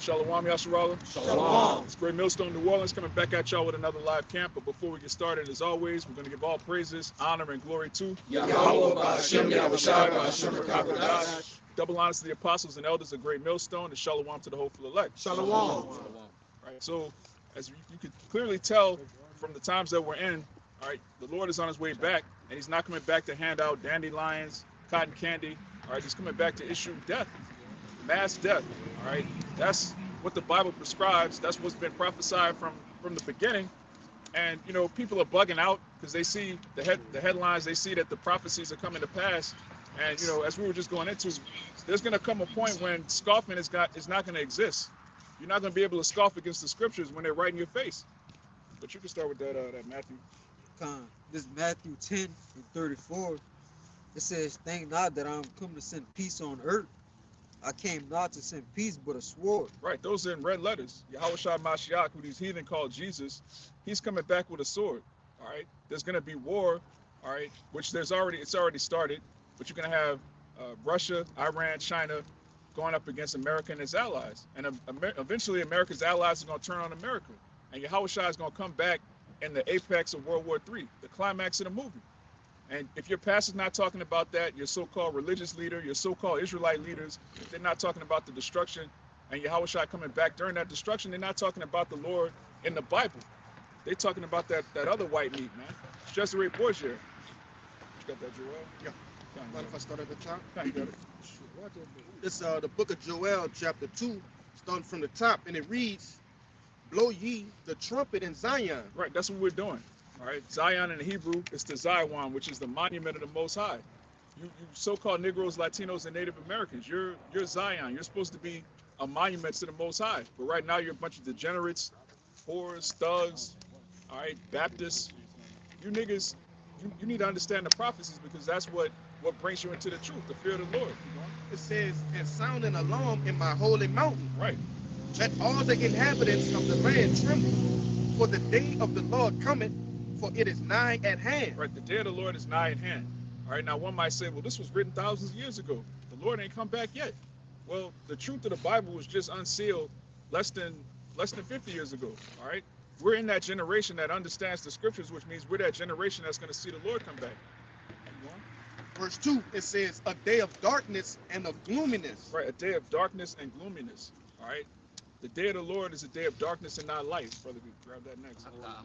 Shalom, Yasharala. Shalom. It's Great Millstone, New Orleans, coming back at y'all with another live camp. But before we get started, as always, we're going to give all praises, honor, and glory to Yahweh Ba'ashem Yahushua Ba'ashem Rakabadash. double honors to the apostles and elders of Great Millstone, and Shalom to the hopeful elect. Shalom. Right, so as you could clearly tell from the times that we're in, all right, the Lord is on his way back, and he's not coming back to hand out dandelions, cotton candy. All right, he's coming back to issue death, mass death. All right, that's what the Bible prescribes. That's what's been prophesied from the beginning. And you know, people are bugging out because they see the headlines. They see that the prophecies are coming to pass. And you know, as we were just going into, there's going to come a point when scoffing is not going to exist. You're not going to be able to scoff against the scriptures when they're right in your face. But you can start with that Matthew. This Matthew 10:34. It says, "Thank not that I'm come to send peace on earth. I came not to send peace, but a sword." Right, those are in red letters. Yahushua Mashiach, who these heathen call Jesus, he's coming back with a sword. All right, there's going to be war. All right, which it's already started. But you're going to have Russia, Iran, China going up against America and its allies, and eventually America's allies are going to turn on America, and Yahushua is going to come back in the apex of World War III, the climax of the movie. And if your pastor's not talking about that, your so-called religious leader, your so-called Israelite leaders, if they're not talking about the destruction and Yahushua coming back during that destruction, they're not talking about the Lord in the Bible. They're talking about that other white meat, man. It's Cesare Borgia. You got that, Joel? Yeah. Mind if I start at the top? Yeah, you got it. It's the book of Joel, chapter 2, starting from the top, and it reads, "Blow ye the trumpet in Zion." Right, that's what we're doing. All right, Zion in the Hebrew is the Zion, which is the monument of the Most High. You so-called Negroes, Latinos, and Native Americans, you're Zion. You're supposed to be a monument to the Most High. But right now, you're a bunch of degenerates, whores, thugs, all right, Baptists. You niggas, you need to understand the prophecies because that's what brings you into the truth, the fear of the Lord. It says, "And sound an alarm in my holy mountain. Right. Let all the inhabitants of the land tremble, for the day of the Lord cometh, for it is nigh at hand." Right, the day of the Lord is nigh at hand. All right, now one might say, well, this was written thousands of years ago. The Lord ain't come back yet. Well, the truth of the Bible was just unsealed less than 50 years ago. All right, we're in that generation that understands the scriptures, which means we're that generation that's going to see the Lord come back. Verse 2, it says, "A day of darkness and of gloominess." Right, a day of darkness and gloominess. All right, the day of the Lord is a day of darkness and not light. Brother, grab that next. I got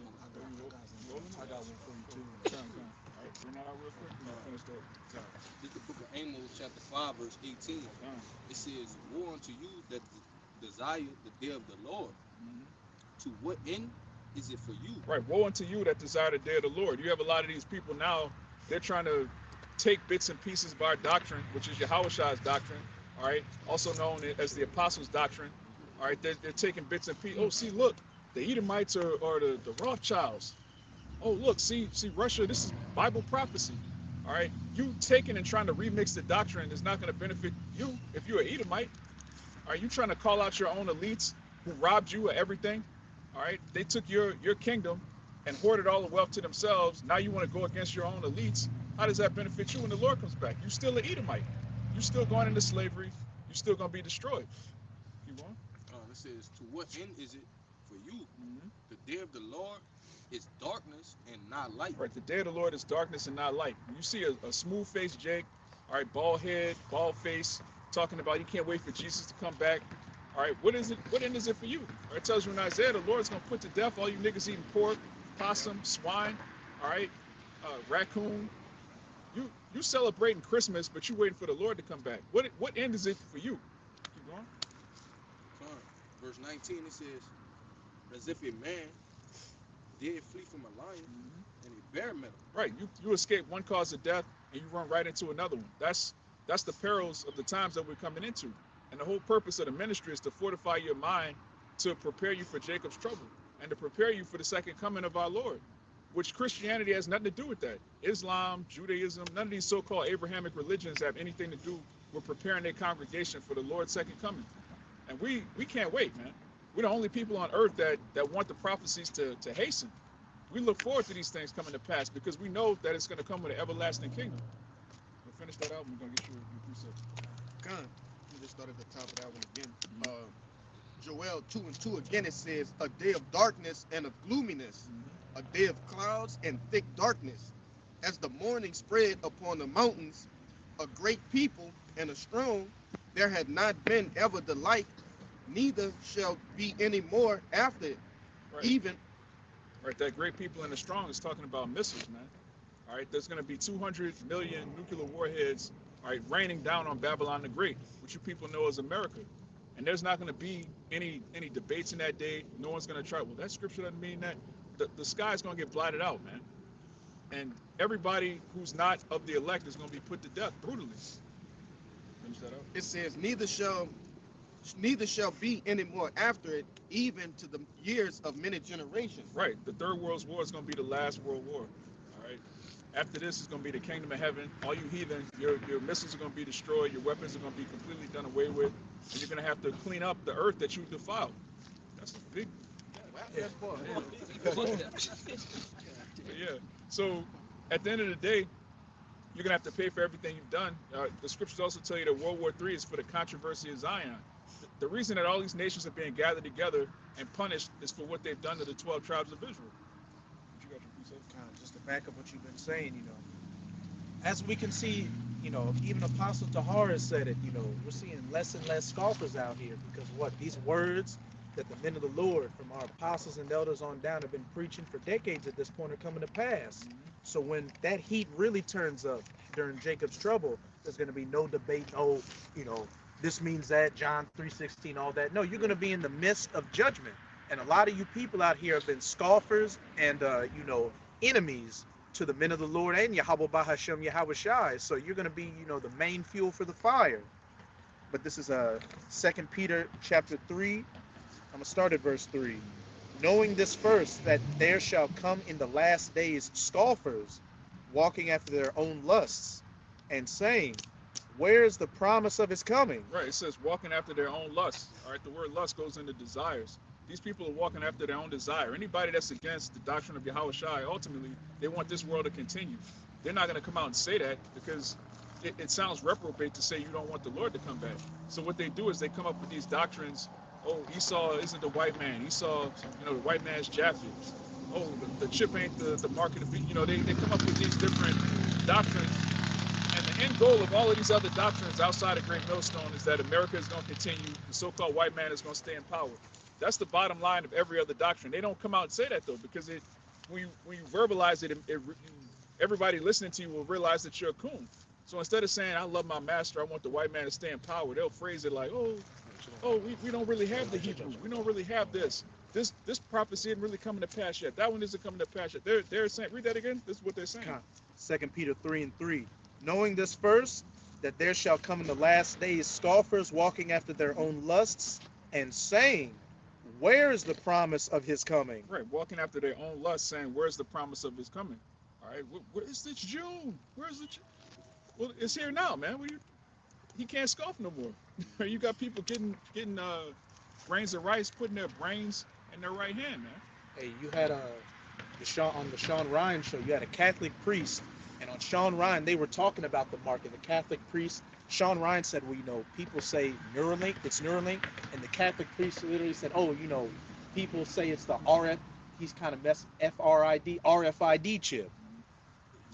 one for you too. All right, bring that out real quick. And I'll finish that. This is the book of Amos, chapter 5, verse 18. It says, "Woe unto you that desire the day of the Lord. To what end is it for you?" Right, woe unto you that desire the day of the Lord. You have a lot of these people now, they're trying to take bits and pieces of our doctrine, which is Yahushua's doctrine, all right, also known as the Apostles' doctrine. All right, they're taking bits and pieces. Oh, see, look, the Edomites are the Rothschilds. Oh, look, see Russia, this is Bible prophecy. All right, you taking and trying to remix the doctrine is not going to benefit you if you're an Edomite. Are you trying to call out your own elites who robbed you of everything? All right, they took your kingdom and hoarded all the wealth to themselves. Now you want to go against your own elites. How does that benefit you when the Lord comes back? You're still an Edomite. You're still going into slavery. You're still going to be destroyed. Keep going. It says, "To what end is it for you? The day of the Lord is darkness and not light." Right, the day of the Lord is darkness and not light. You see a smooth-faced Jake, all right, bald head, bald face, talking about you can't wait for Jesus to come back. All right, what is it? What end is it for you? All right, it tells you in Isaiah, the Lord's going to put to death all you niggas eating pork, possum, swine, all right, raccoon. You celebrating Christmas, but you waiting for the Lord to come back. What end is it for you? Keep going. Verse 19, it says, "As if a man did flee from a lion and a bear met him." Right, you escape one cause of death and you run right into another one. That's the perils of the times that we're coming into. And the whole purpose of the ministry is to fortify your mind to prepare you for Jacob's trouble and to prepare you for the second coming of our Lord, which Christianity has nothing to do with that. Islam, Judaism, none of these so-called Abrahamic religions have anything to do with preparing their congregation for the Lord's second coming. And we can't wait, man. We're the only people on earth that want the prophecies to hasten. We look forward to these things coming to pass because we know that it's going to come with an everlasting kingdom. We'll finish that out and we're going to get your precept. God, you just start at the top of that one again. Joel 2:2 again, it says, a day of darkness and of gloominess, a day of clouds and thick darkness. As the morning spread upon the mountains, a great people and a strong, there had not been ever the like, neither shall be any more after it. Right. Even Right, that great people and the strong is talking about missiles, man. All right, there's going to be 200 million nuclear warheads, all right, raining down on Babylon the Great, which you people know as America. And there's not going to be any debates in that day. No one's going to try. Well, that scripture doesn't mean that. The sky's going to get blotted out, man. And everybody who's not of the elect is going to be put to death brutally. Finish that up. it says, neither shall be any more after it, even to the years of many generations. Right, the Third World War is going to be the last world war. All right. After this is going to be the kingdom of heaven. All you heathen, your missiles are going to be destroyed. Your weapons are going to be completely done away with. And you're going to have to clean up the earth that you defiled. That's a big. Yeah. So at the end of the day, you're going to have to pay for everything you've done. The scriptures also tell you that World War III is for the controversy of Zion. The reason that all these nations are being gathered together and punished is for what they've done to the 12 tribes of Israel. What you got your piece of? Kind of just to back up what you've been saying, as we can see, even Apostle Tahar has said it, we're seeing less and less scoffers out here because these words that the men of the Lord from our apostles and elders on down have been preaching for decades at this point are coming to pass. So when that heat really turns up during Jacob's trouble, there's going to be no debate, this means that, John 3:16, all that. No, you're going to be in the midst of judgment. And a lot of you people out here have been scoffers and, enemies to the men of the Lord and Yahweh Bahashem Yahweh Shai. So you're going to be, the main fuel for the fire. But this is 2 Peter chapter 3. I'm going to start at verse 3. Knowing this first, that there shall come in the last days scoffers, walking after their own lusts, and saying, where is the promise of his coming? Right, it says walking after their own lusts. All right, the word lust goes into desires. These people are walking after their own desire. Anybody that's against the doctrine of Yahweh Shai, ultimately, they want this world to continue. They're not going to come out and say that because it sounds reprobate to say you don't want the Lord to come back. So what they do is they come up with these doctrines. Oh, Esau isn't the white man. Esau, the white man's Japheth. Oh, the chip ain't the mark of the beast. They come up with these different doctrines. And the end goal of all of these other doctrines outside of Great Millstone is that America is going to continue. The so-called white man is going to stay in power. That's the bottom line of every other doctrine. They don't come out and say that, though, because when you verbalize it, everybody listening to you will realize that you're a coon. So instead of saying, I love my master, I want the white man to stay in power, they'll phrase it like, we don't really have the Hebrew. We don't really have this. This prophecy isn't really coming to pass yet. That one isn't coming to pass yet. They're saying, read that again. This is what they're saying. 2 Peter 3:3. Knowing this first, that there shall come in the last days scoffers walking after their own lusts and saying, where is the promise of his coming? Right, walking after their own lust, saying, where's the promise of his coming? All right, it's June. Where's the June? Well, it's here now, man. He can't scoff no more. You got people getting grains of rice, putting their brains in their right hand, man. Hey, you had on the Sean Ryan show, you had a Catholic priest, and on Sean Ryan, they were talking about the market. The Catholic priest, Sean Ryan said, well, people say Neuralink, it's Neuralink, and the Catholic priest literally said, people say it's the RF, he's kind of RFID chip.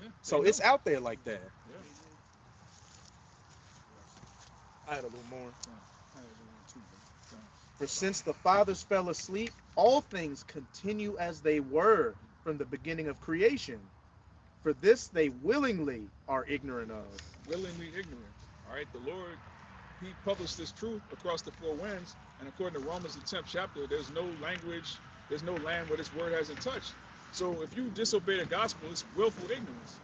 Yeah, so it's out there like that. Yeah. I had a little more. Too. For since the fathers fell asleep, all things continue as they were from the beginning of creation. For this they willingly are ignorant of. Willingly ignorant. All right, the Lord, he published this truth across the four winds, and according to Romans, the 10th chapter, there's no language, there's no land where this word hasn't touched. So if you disobey the gospel, it's willful ignorance.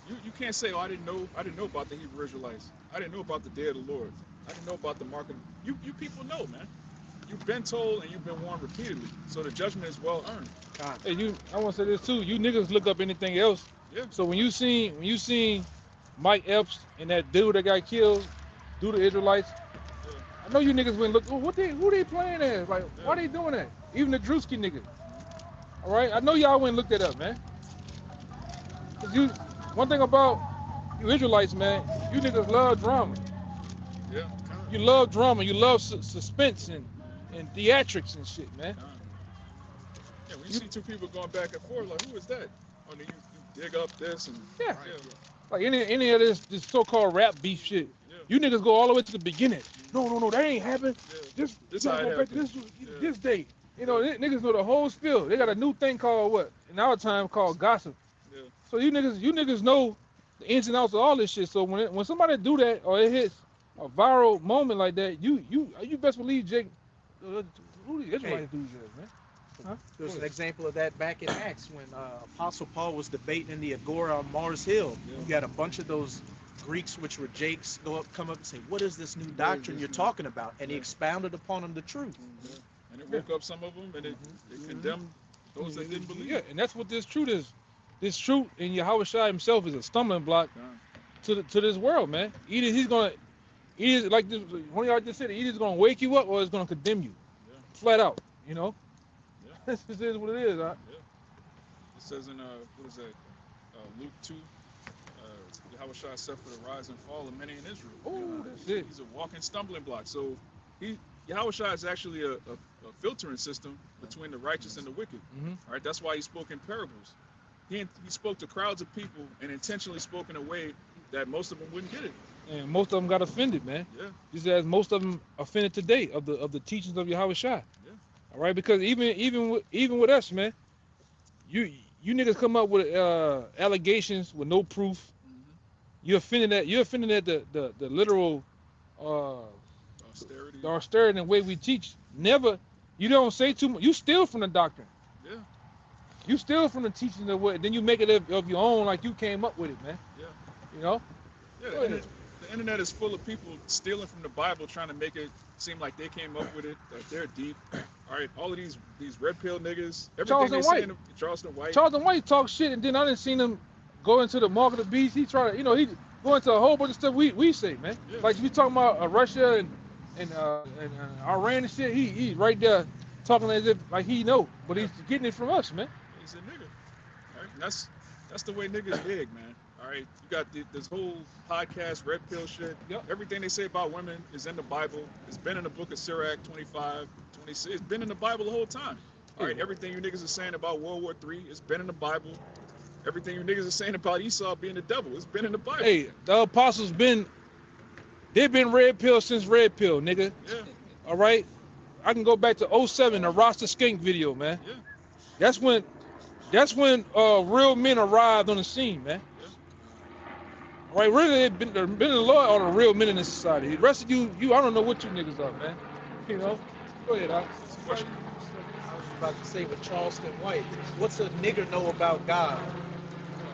You can't say, I didn't know about the Hebrew Israelites. I didn't know about the day of the Lord. I didn't know about the mark of... You people know, man. You've been told and you've been warned repeatedly. So the judgment is well earned. Hey, I want to say this too. You niggas look up anything else. Yeah. So when you seen Mike Epps and that dude that got killed, do the Israelites, I know you niggas went look. Who they playing as? Like, why they doing that? Even the Drewski niggas. All right, I know y'all went and looked that up, man. One thing about you Israelites, man, you niggas love drama. Yeah. You love drama. You love suspense and and theatrics and shit, man. Yeah, when you see two people going back and forth, like, who is that? Oh, then you dig up this and Yeah. yeah, Like any of this so-called rap beef shit. yeah, You niggas go all the way to the beginning. No, that ain't happened. yeah. This how gotta it go back to happened. this date. You know, niggas know the whole spill. They got a new thing called what? In our time called gossip. Yeah. So you niggas know the ins and outs of all this shit. So when somebody do that or it hits a viral moment like that, you best believe Jake. Who these Israelite dudes is, man? Huh? There's an example of that back in Acts when Apostle Paul was debating in the Agora on Mars Hill. Yeah. You had a bunch of those Greeks, which were Jakes, come up and say, "What is this new doctrine you're talking about?" And he expounded upon them the truth. Yeah. And it woke up some of them, and it condemned those that didn't believe. Yeah, and that's what this truth is. This truth in Yahweh Shai himself is a stumbling block to this world, man. Either like this, one of y'all just said, either it's gonna wake you up or it's gonna condemn you, flat out. You know. Yeah. This is what it is, huh? Yeah. It says in what is that? Luke 2. Yahweh Shai set for the rise and fall of many in Israel. Oh, that's it. He's a walking stumbling block. So Yahweh Shai is actually a filtering system between the righteous and the wicked. Mm-hmm. All right, that's why he spoke in parables. He spoke to crowds of people and intentionally spoke in a way that most of them wouldn't get it. And most of them got offended, man. Yeah. Just as most of them offended today of the teachings of Yahweh Shai. Yeah. All right, because even with us, man, you niggas come up with allegations with no proof. Mm-hmm. You're offended at the literal Austerity. the austerity and the way we teach. Never, you don't say too much. You steal from the doctrine. Yeah. You steal from the teachings of what, then you make it of your own, like you came up with it, man. Yeah. You know. Yeah. Go ahead. The internet is full of people stealing from the Bible, trying to make it seem like they came up with it, that they're deep. All right, all of these red pill niggas, everything Charleston they White. saying, Charleston White. Charleston White talk shit, and then I didn't seen him go into the mark of the beast. He try to, he go into a whole bunch of stuff we say, man. Yeah. Like we talking about Russia and Iran and shit. He right there talking as if like he know, but he's getting it from us, man. He's a nigga. All right, and that's the way niggas dig, man. All right, you got this whole podcast, red pill shit. Yep. Everything they say about women is in the Bible. It's been in the book of Sirach 25, 26. It's been in the Bible the whole time. All right, everything you niggas are saying about World War III, it's been in the Bible. Everything you niggas are saying about Esau being the devil, it's been in the Bible. Hey, the apostles they've been red pill since red pill, nigga. Yeah, All right, I can go back to 07, the Rasta Skink video, man. yeah, That's when real men arrived on the scene, man. All right, really, the men of the Lord are the real men in this society. The rest of you, I don't know what you niggas are, man. You know? Go ahead, Alex. I was about to say with Charleston White, what's a nigger know about God?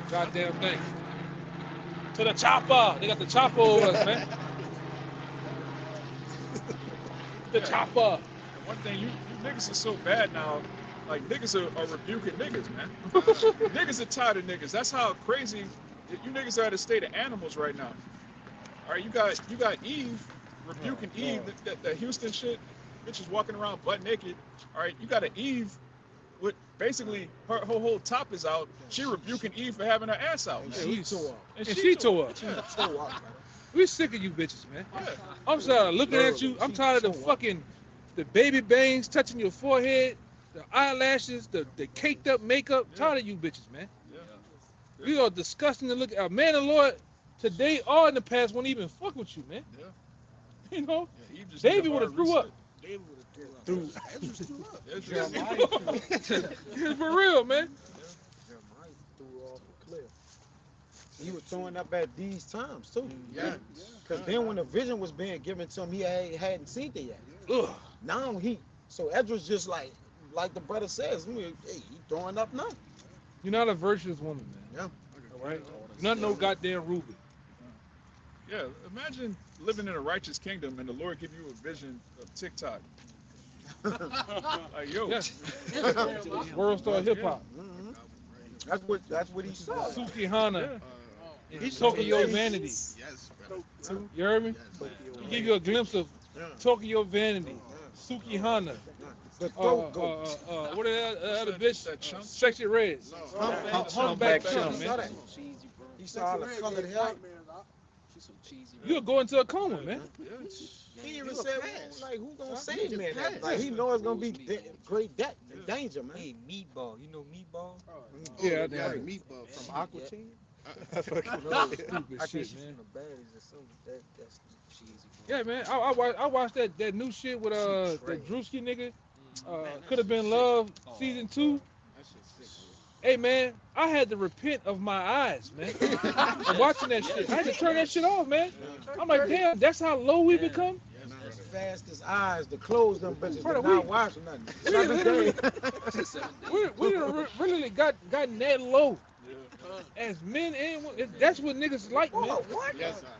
Goddamn thing. To the chopper. They got the chopper over us, man. The chopper. And one thing, you niggas are so bad now. Like, niggas are rebuking niggas, man. Niggas are tired of niggas. That's how crazy you niggas are at a state of animals right now. All right, you got Eve rebuking Eve, that Houston shit, bitches walking around butt naked. All right, you got an Eve with basically her whole top is out. She rebuking Eve for having her ass out. And Man. she tore up. And she tore up. Yeah. Tore up, man. We sick of you bitches, man. Yeah. I'm tired of looking at you. I'm tired of the fucking the baby bangs touching your forehead, the eyelashes, the caked up makeup. Yeah. Tired of you bitches, man. Yeah. We are disgusting to look at. Man, the Lord today or in the past won't even fuck with you, man. Yeah. You know, Yeah, Eve just David need a would've hard threw up. reset. David would have threw up. Ezra threw up. Yeah, Jeremiah For real, man. Jeremiah threw off a cliff. He was throwing up at these times too. Yeah. Because then when the vision was being given to him, he hadn't seen it yet. Ugh. Now so Ezra's just like the brother says, hey, he throwing up now. You're not a virtuous woman, man. Yeah. All right. You're not no goddamn Ruben. Yeah, imagine living in a righteous kingdom and the Lord give you a vision of TikTok. Like, yo, Yes. World star hip hop. Mhm. That's what he saw. Suki Hana. Yeah. He's Tokyo Vanity. Yes, brother. You heard me? Yes, He give you a glimpse of Yeah. Tokyo Vanity. Suki Hana. The throat goat. What is that other bitch? That chunk? Sexy Reds. Humpback Humpback chump, chump, man. man. He saw all the colored hair. She's so cheesy. You'll go into a coma, man. He even You a said, pass. like, who gonna Huh? save You me? just pass. Like, he know it's gonna be Fools me, great Yeah. danger, man. Hey, Meatball. You know Meatball? Yeah, yeah, I know. meatball From from Aqua Yeah. Teen? No, Stupid I think shit, she's man. from the baddies or something. That's Cheesy. Bro. Yeah, man. I watched that new shit with She that trash. Drewski nigga. Man, that Could have shit been sick. Love Oh, season bro. 2. That shit sick, Hey, man, I had to repent of my eyes, man. I'm watching that shit. I had to turn that shit off, man. I'm like, damn, that's how low we Yeah. become. Yes, Man, brother. as fast as eyes to close them bitches, Brother, to not we- watch nothing. we 7 literally- days. 7 days. We done really gotten that low Yeah. as men and women. That's what niggas like, man. Whoa, what? Yes, sir. Man,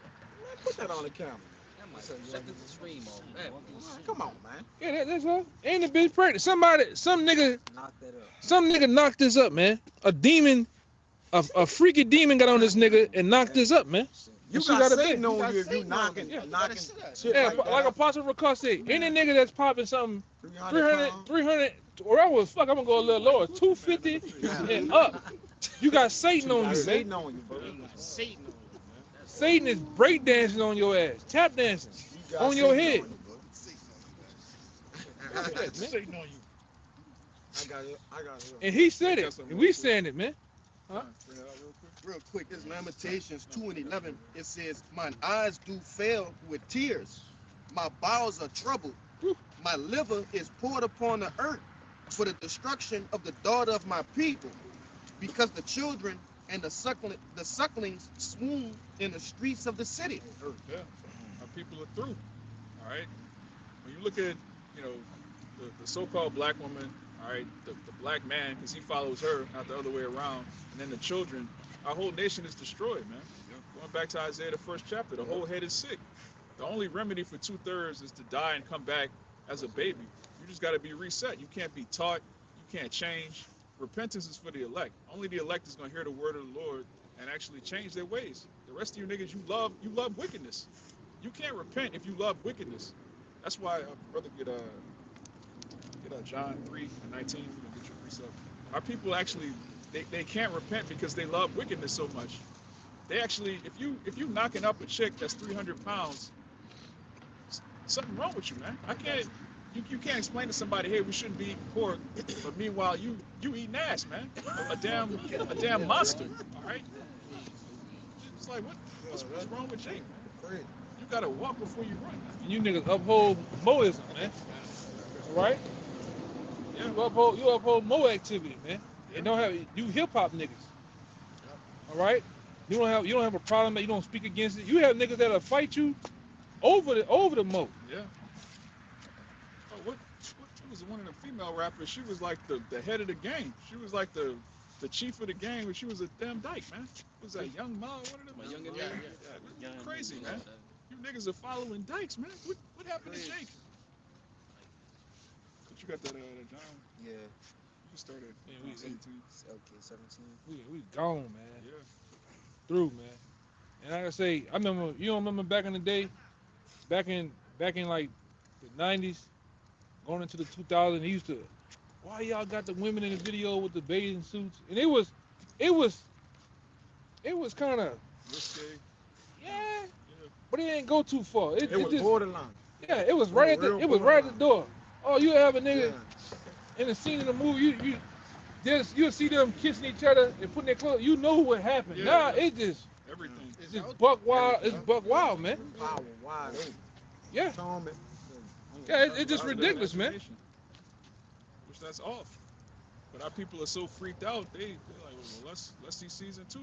put that on the camera. I'm like, shut the stream off. Man, Man, come on, man. Yeah, that's all. Ain't a bitch pregnant. Some nigga knock that up. Some nigga knocked this up, man. A demon, a freaky demon got on this nigga and knocked this up, man. You She got got a Satan baby. on You got you if you Satan on knocking, you. You knocking gotta say that. shit Yeah, like like that. Apostle Ricard said, any nigga that's popping something 300 pounds. 300, or I was fuck, I'm gonna go a little lower, 250 and up. You got Satan You on got you, man. Satan on you, bro. You got Satan on you, man. Satan is break dancing on your ass, tap dancing You got on your Satan head. you, bro. Look at that, man. Satan on you. I got it. And he said it, and we saying it, man. Bring that out real quick. Real quick, this Lamentations 2:11. It says, "Mine eyes do fail with tears, my bowels are troubled, my liver is poured upon the earth for the destruction of the daughter of my people, because the children and the sucklings swoon in the streets of the city." Yeah. Our people are through. All right. When you look at, the so-called black woman, all right, the black man, because he follows her, not the other way around, and then the children, our whole nation is destroyed, man. Going back to Isaiah, the 1st chapter, the whole head is sick. The only remedy for 2/3 is to die and come back as a baby. You just got to be reset. You can't be taught. You can't change. Repentance is for the elect. Only the elect is going to hear the word of the Lord and actually change their ways. The rest of you niggas, you love wickedness. You can't repent if you love wickedness. That's why brother get John 3:19. You know, get your precept. Our people actually they can't repent because they love wickedness so much. They actually, if you knocking up a chick that's 300 pounds, something wrong with you, man. You can't explain to somebody, hey, we shouldn't be eating pork, but meanwhile you eating ass, man. A damn monster. All right. It's like what's wrong with Jake, man? You gotta walk before you run. And you niggas uphold Moism, man. Right? Yeah. You uphold Mo activity, man. And don't have you hip hop niggas. All right? You don't have a problem that you don't speak against it. You have niggas that'll fight you over the Mo. Yeah. Oh, what was one of the female rappers? She was like the head of the gang. She was like the chief of the gang, but she was a damn dyke, man. Was that Young Ma? One of them? My young Yeah. Crazy, man. You niggas are following dykes, man. What happened to Jake? But you got that John. Yeah. You started. Yeah, we- 17. Okay, 17. We gone, man. Yeah. Through, man. And like I say, I remember, you don't remember back in the day, back in like the 90s, going into the 2000s, they used to, why y'all got the women in the video with the bathing suits? And it was kind of, Risque. yeah, Yeah. but it didn't go too far. It was just, borderline. yeah, it was right at the, it was right at the door. Oh, you have a nigga Yeah. in the scene in the movie, you'll see them kissing each other and putting their clothes. You know what happened. Yeah. Nah, it just. Everything. It's just buck wild. It's buck wild, man. Power wide open. Yeah, Atonement. yeah. It's just ridiculous, man. Which that's off. But our people are so freaked out. They're like, well, let's see season 2.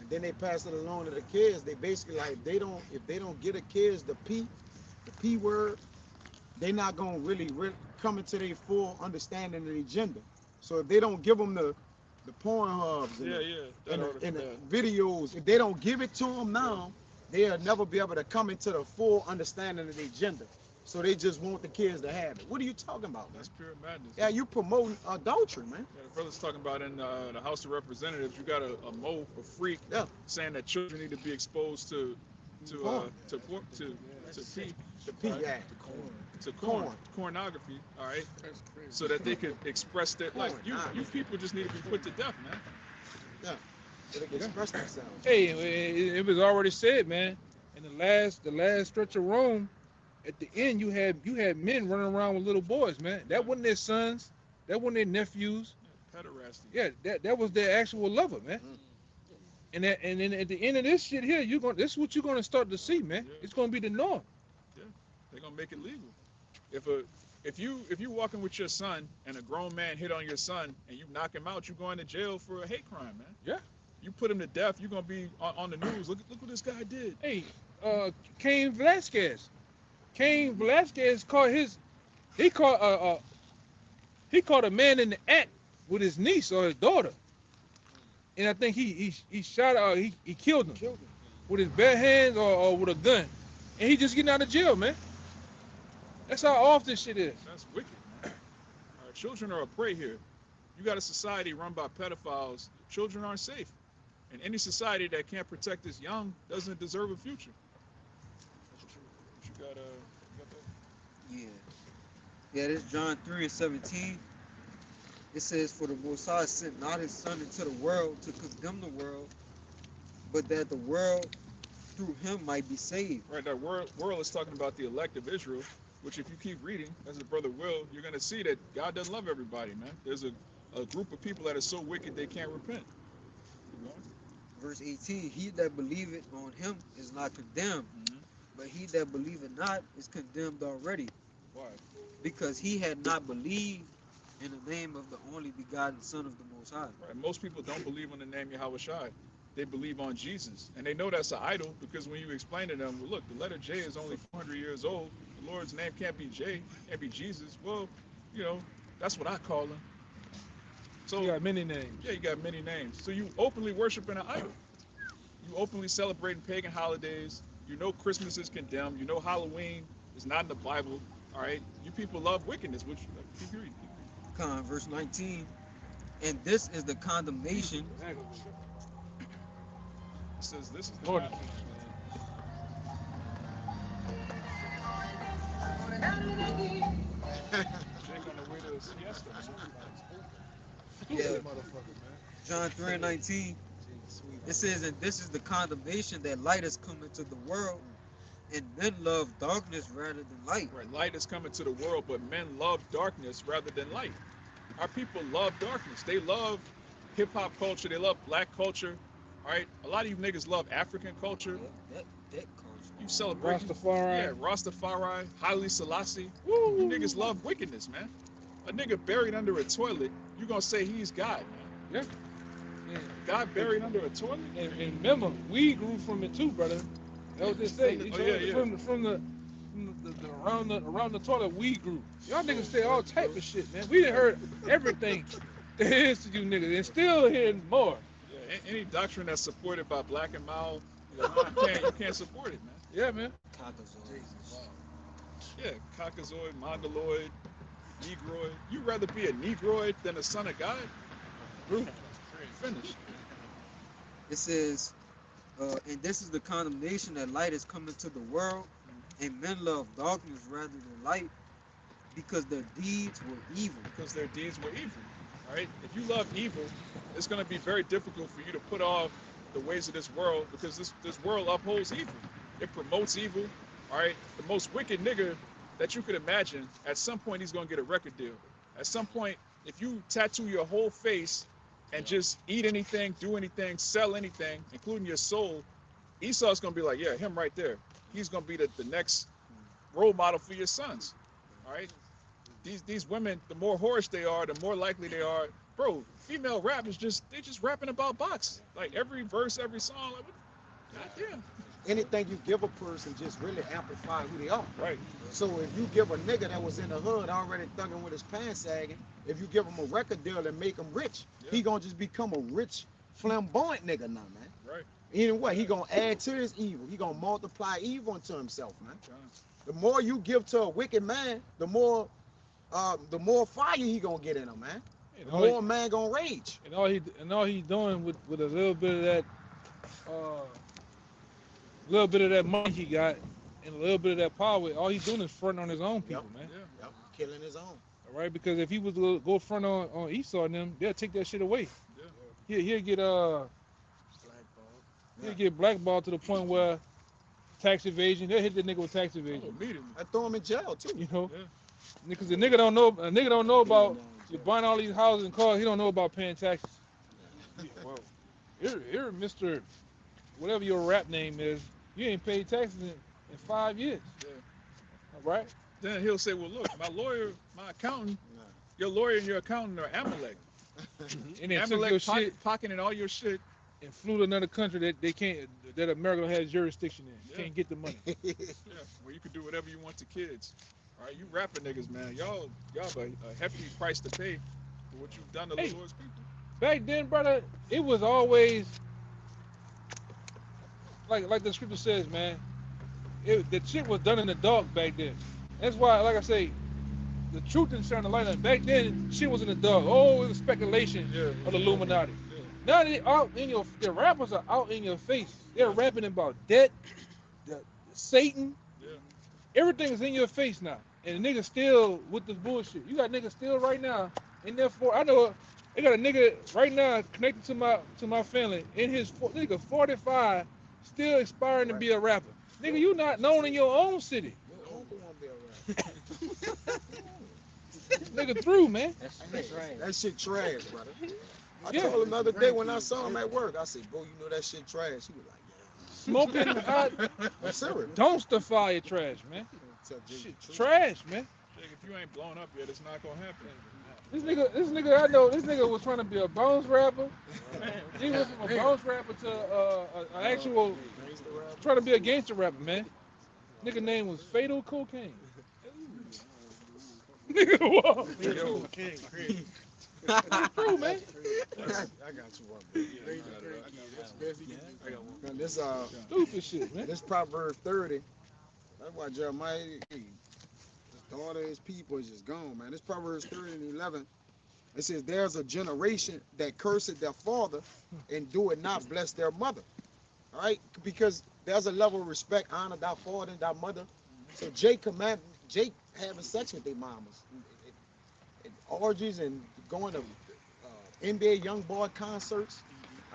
And then they pass it along to the kids. They basically like if they don't get the kids the P word, they're not gonna really come into their full understanding of the agenda. So if they don't give them the porn hubs and, and the videos, if they don't give it to them now, they'll never be able to come into the full understanding of the agenda. So they just want the kids to have it. What are you talking about, man? That's pure madness. Yeah, you promoting adultery, man. Yeah, the brother's talking about in the House of Representatives, you got a Mo, a freak, Yeah. saying that children need to be exposed to Porn. P, The P Act. to Corn. pornography, all right, That's crazy. so that they could express their like you Porn. people just need to be put to death, man. Yeah. so they can express themselves. Hey, it was already said, man. In the last stretch of Rome, at the end, you had men running around with little boys, man. That wasn't their sons. That wasn't their nephews. Pederasty. Yeah, that was their actual lover, man. And then at the end of this shit here, this is what you're gonna start to see, man. Yeah. It's gonna be the norm. They're gonna make it legal. If you walking with your son and a grown man hit on your son and you knock him out, you going to jail for a hate crime, man. Yeah. You put him to death, you're gonna be on the news. Look what this guy did. Hey, Cain Velasquez. Cain Velasquez caught he caught a man in the act with his niece or his daughter, and I think he shot he killed him with his bare hands or with a gun, and he just getting out of jail, man. That's how off this shit is. That's wicked, man. Our children are a prey here. You got a society run by pedophiles. Children aren't safe. And any society that can't protect its young doesn't deserve a future. You got that? Yeah. Yeah, this John 3:17. It says, "For the Most High sent not his Son into the world to condemn the world, but that the world through him might be saved." Right, that world is talking about the elect of Israel, which if you keep reading, as the brother will, you're going to see that God doesn't love everybody, man. There's a group of people that are so wicked they can't repent. Keep going. Verse 18, "He that believeth on him is not condemned, Mhm. but he that believeth not is condemned already, Why? because he had not believed in the name of the only begotten Son of the Most High." Right. Most people don't believe on the name Yahweh Shai. They believe on Jesus. And they know that's an idol because when you explain to them, well, look, the letter J is only 400 years old. The Lord's name can't be J, can't be Jesus. Well, that's what I call him. So, You got many names. yeah, you got many names. So you openly worshiping an idol. You openly celebrating pagan holidays. You know Christmas is condemned. You know Halloween is not in the Bible. All right? You people love wickedness, which keep reading. Verse 19, "And this is the condemnation." It says this is the Lord, Bible. Jake on the way to a siesta, man. Yeah. motherfucker, man. John 3:19, it says, "And this is the condemnation, that light has come into the world, and men love darkness rather than light." Right, light is coming to the world, but men love darkness rather than light. Our people love darkness. They love hip hop culture. They love black culture. All right, a lot of you niggas love African culture. That culture. You celebrate Rastafari. Yeah, Rastafari, Haile Selassie. You niggas love wickedness, man. A nigga buried under a toilet, you gonna say he's God, man. Yeah. God buried under a toilet? And remember, we grew from it too, brother. That was just say. Oh, yeah. From the around the toilet, we grew. Y'all niggas say all type of shit, man. We done heard everything there is to you niggas, and still hearing more. Yeah, any doctrine that's supported by Black and Mild, you can't support it, man. Yeah, man. Yeah, Caucasoid, Mongoloid, Negroid. You'd rather be a Negroid than a son of God? Finished. It says, "And this is the condemnation, that light has come into the world, and men love darkness rather than light, because their deeds were evil." Because their deeds were evil. All right? If you love evil, it's going to be very difficult for you to put off the ways of this world, because this world upholds evil. It promotes evil. All right? The most wicked nigga that you could imagine, at some point he's going to get a record deal. At some point, if you tattoo your whole face and just eat anything, do anything, sell anything, including your soul, Esau's going to be like, yeah, him right there. He's going to be the next role model for your sons. All right? These women, the more whorish they are, the more likely they are. Bro, female rap is they just rapping about box. Like every verse, every song, like, goddamn. Anything you give a person just really amplify who they are. Right. So if you give a nigga that was in the hood already thugging with his pants sagging, if you give him a record deal and make him rich, Yeah. he gonna just become a rich, flamboyant nigga now, man. Right. Anyway, he gonna add to his evil. He gonna multiply evil into himself, man. John. The more you give to a wicked man, the more fire he gonna get in him, man. And The all, more a man gonna rage. and all he doing with a little bit of that money he got and a little bit of that power, all he doing is fronting on his own people, man. Yeah. Yep. Killing his own. All right, because if he was to go front on Esau and them, they'll take that shit away. Yeah. He'll get He'll get blackballed to the point where tax evasion, they'll hit the nigga with tax Oh, evasion. immediately. I throw him in jail too. You know? Yeah. Because the nigga don't know about you buying all these houses and cars, he don't know about paying taxes. Well, here, Mr. Whatever your rap name is, you ain't paid taxes in 5 years. Yeah. All right? Then he'll say, well, look, my lawyer, my accountant, Nah. your lawyer and your accountant are Amalek. And they took your Amalek shit pocketing all your shit. and flew to another country that America has jurisdiction in. You Yeah. can't get the money. Yeah, where you can do whatever you want to kids. All right, you rapping niggas, man. Y'all have a hefty price to pay for what you've done to Hey. the Lord's people. Back then, brother, it was always like the scripture says, man. The shit was done in the dark back then. That's why, like I say, the truth didn't shine the light on. Back then, shit was in the dark. Oh, it was speculation Yeah. of the Illuminati. Yeah. Now they out in your, the rappers are out in your face. They're rapping about debt, Satan. Yeah. Everything is in your face now. And the nigga still with this bullshit. You got niggas still right now in there for, I know they got a nigga right now connected to my family in his nigga 45, still aspiring to be a rapper. Nigga, you not known in your own city. Your uncle won't be alright. Nigga through, man. That shit trash, brother. I Yeah. told him the other day when I saw him at work, I said, bro, you know that shit trash. He was like, Smoking hot yeah. I'm serious. dumpster fire trash, man. Tell Jay Shit, the truth. trash, man. Jake, if you ain't blown up yet, it's not gonna happen. This nigga, I know this nigga was trying to be a bounce rapper. He was from a bounce rapper to an actual trying to be a gangster rapper, man. Nigga name was Fatal Cocaine. Nigga, whoa. True, man. I got you one, bro. Man, this Stupid shit, man. this Proverbs 30. That's why Jeremiah, his daughter, his people is just gone, man. This Proverbs 30 and 11. It says, "There's a generation that curseth their father and do it not bless their mother." All right, because there's a level of respect, honor thy father and thy mother. So Jake having sex with their mamas, and orgies and going to NBA young boy concerts.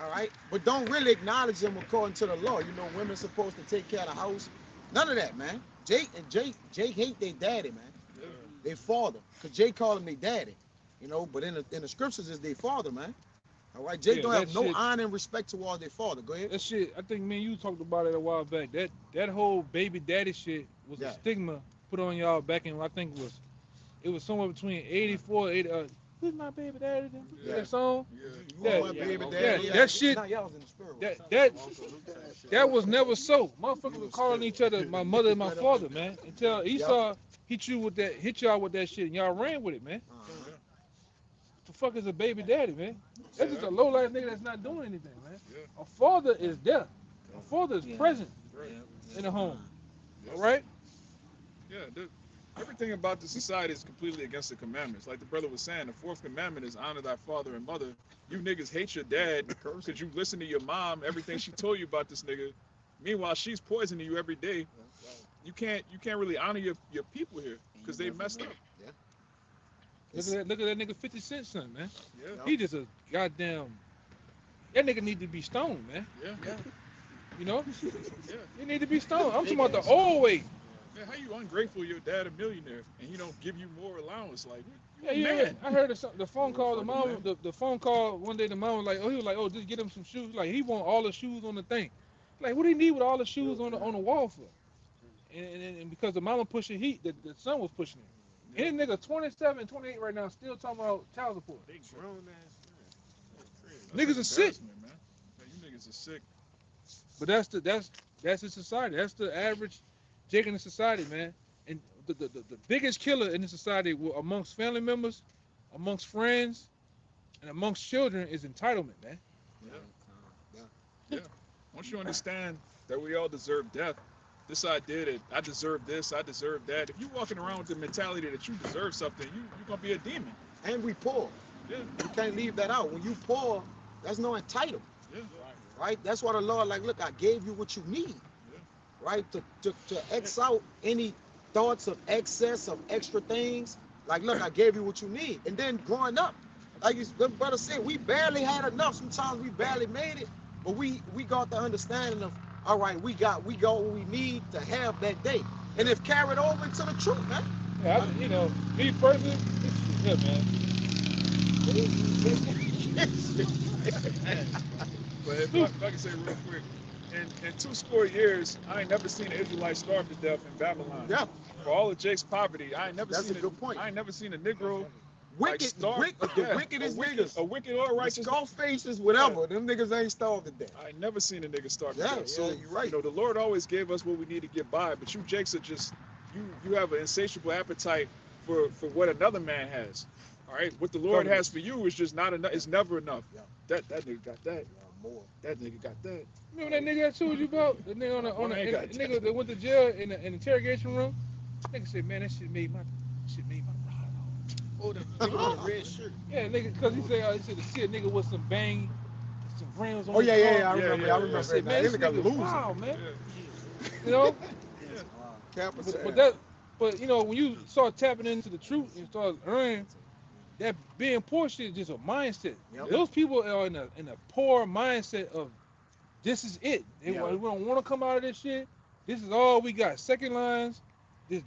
All right, but don't really acknowledge them according to the law. You know, women supposed to take care of the house. None of that, man. Jake hate their daddy, man. Yeah. Their father, cause Jake called him their daddy. You know, but in the scriptures is their father, man. All right, Jake Yeah, don't that have no shit- honor and respect towards their father. Go ahead. That shit, I think me and you talked about it a while back. That whole baby daddy shit was Yeah. a stigma put on y'all back in, I think it was somewhere between 84, 80, who's my baby daddy? Yeah. That song? Yeah. You Yeah, my baby yeah, daddy. that shit- Nah, y'all was in the spirit. That was never so. Motherfuckers were calling each other my mother and my father, man. Until Esau hit y'all with that shit and y'all ran with it, man. Uh-huh. The fuck is a baby daddy, man? That's just a low life nigga that's not doing anything, man. Yeah. A father is there. A father is Yeah. present Right. in the home. Yes. All right? Yeah, everything about the society is completely against the commandments. Like the brother was saying, the fourth commandment is honor thy father and mother. You niggas hate your dad because you listen to your mom, everything she told you about this nigga. Meanwhile, she's poisoning you every day. You can't really honor your people here because they messed up. Look at that nigga 50 Cent son, man. Yeah, He just a goddamn. That nigga need to be stoned, man. yeah, You know? yeah. He need to be stoned. I'm talking about the old way. Man, how you ungrateful? Your dad a millionaire and he don't give you more allowance? Like, Yeah, you yeah. man. I heard the phone call. The fucking mom, the phone call one day. The mom was like, he was like, oh, just get him some shoes. Like he want all the shoes on the thing. Like, what do he need with all the shoes on the wall for? And because the mama pushing heat, the son was pushing it. And this nigga 27, 28 right now, still talking about child support. Big grown ass man. Niggas are sick. Man. Yeah, you niggas are sick. But that's the society. That's the average Jake in the society, man. And the biggest killer in the society amongst family members, amongst friends, and amongst children is entitlement, man. Once you understand that we all deserve death, this idea that I deserve this, I deserve that. If you walking around with the mentality that you deserve something, you're gonna be a demon. And we poor. Yeah, You can't leave that out. When you poor, there's no entitlement. yeah, Right? That's why the Lord, like, look, I gave you what you need. Yeah. Right? To X out any thoughts of excess of extra things. Like, look, I gave you what you need. And then growing up, like the brother said, we barely had enough. Sometimes we barely made it. But we got the understanding of, all right, we got what we need to have that day, and if carried over into the truth, man. Yeah, you know, me personally, it's yeah, man. But if I can say real quick, in 2 years, I ain't never seen an Israelite starve to death in Babylon. Yeah, For all of Jake's poverty, I ain't never that's seen a good point. I ain't never seen a Negro Wicked, starve. the wickedest niggas, a wicked or the righteous. skull faces, whatever. Them niggas ain't starved to death. I ain't never seen a nigga starve to Yeah, death. So you're right. you know, the Lord always gave us what we need to get by. But you Jakes are just you have an insatiable appetite for what another man has. All right, what the Lord has for you is just not enough. It's never enough. Yeah. That nigga got that. More. That nigga got that. Remember that nigga I told you about? The nigga I ain't got the nigga that went to jail in the interrogation room? Nigga said, man, that shit made my ride off. Oh, the nigga with the red shirt. Yeah, nigga, because he said to see a nigga with some bang, some rims on Oh his yeah, car. I Yeah, remember. yeah, I yeah. remember I said, that. man, This this nigga nigga losing. wild, man. Yeah. You know? Capital. But you know, when you start tapping into the truth and start earning, that being poor shit is just a mindset. Yep. Those people are in a poor mindset of this is it. We don't want to come out of this shit. This is all we got. Second lines,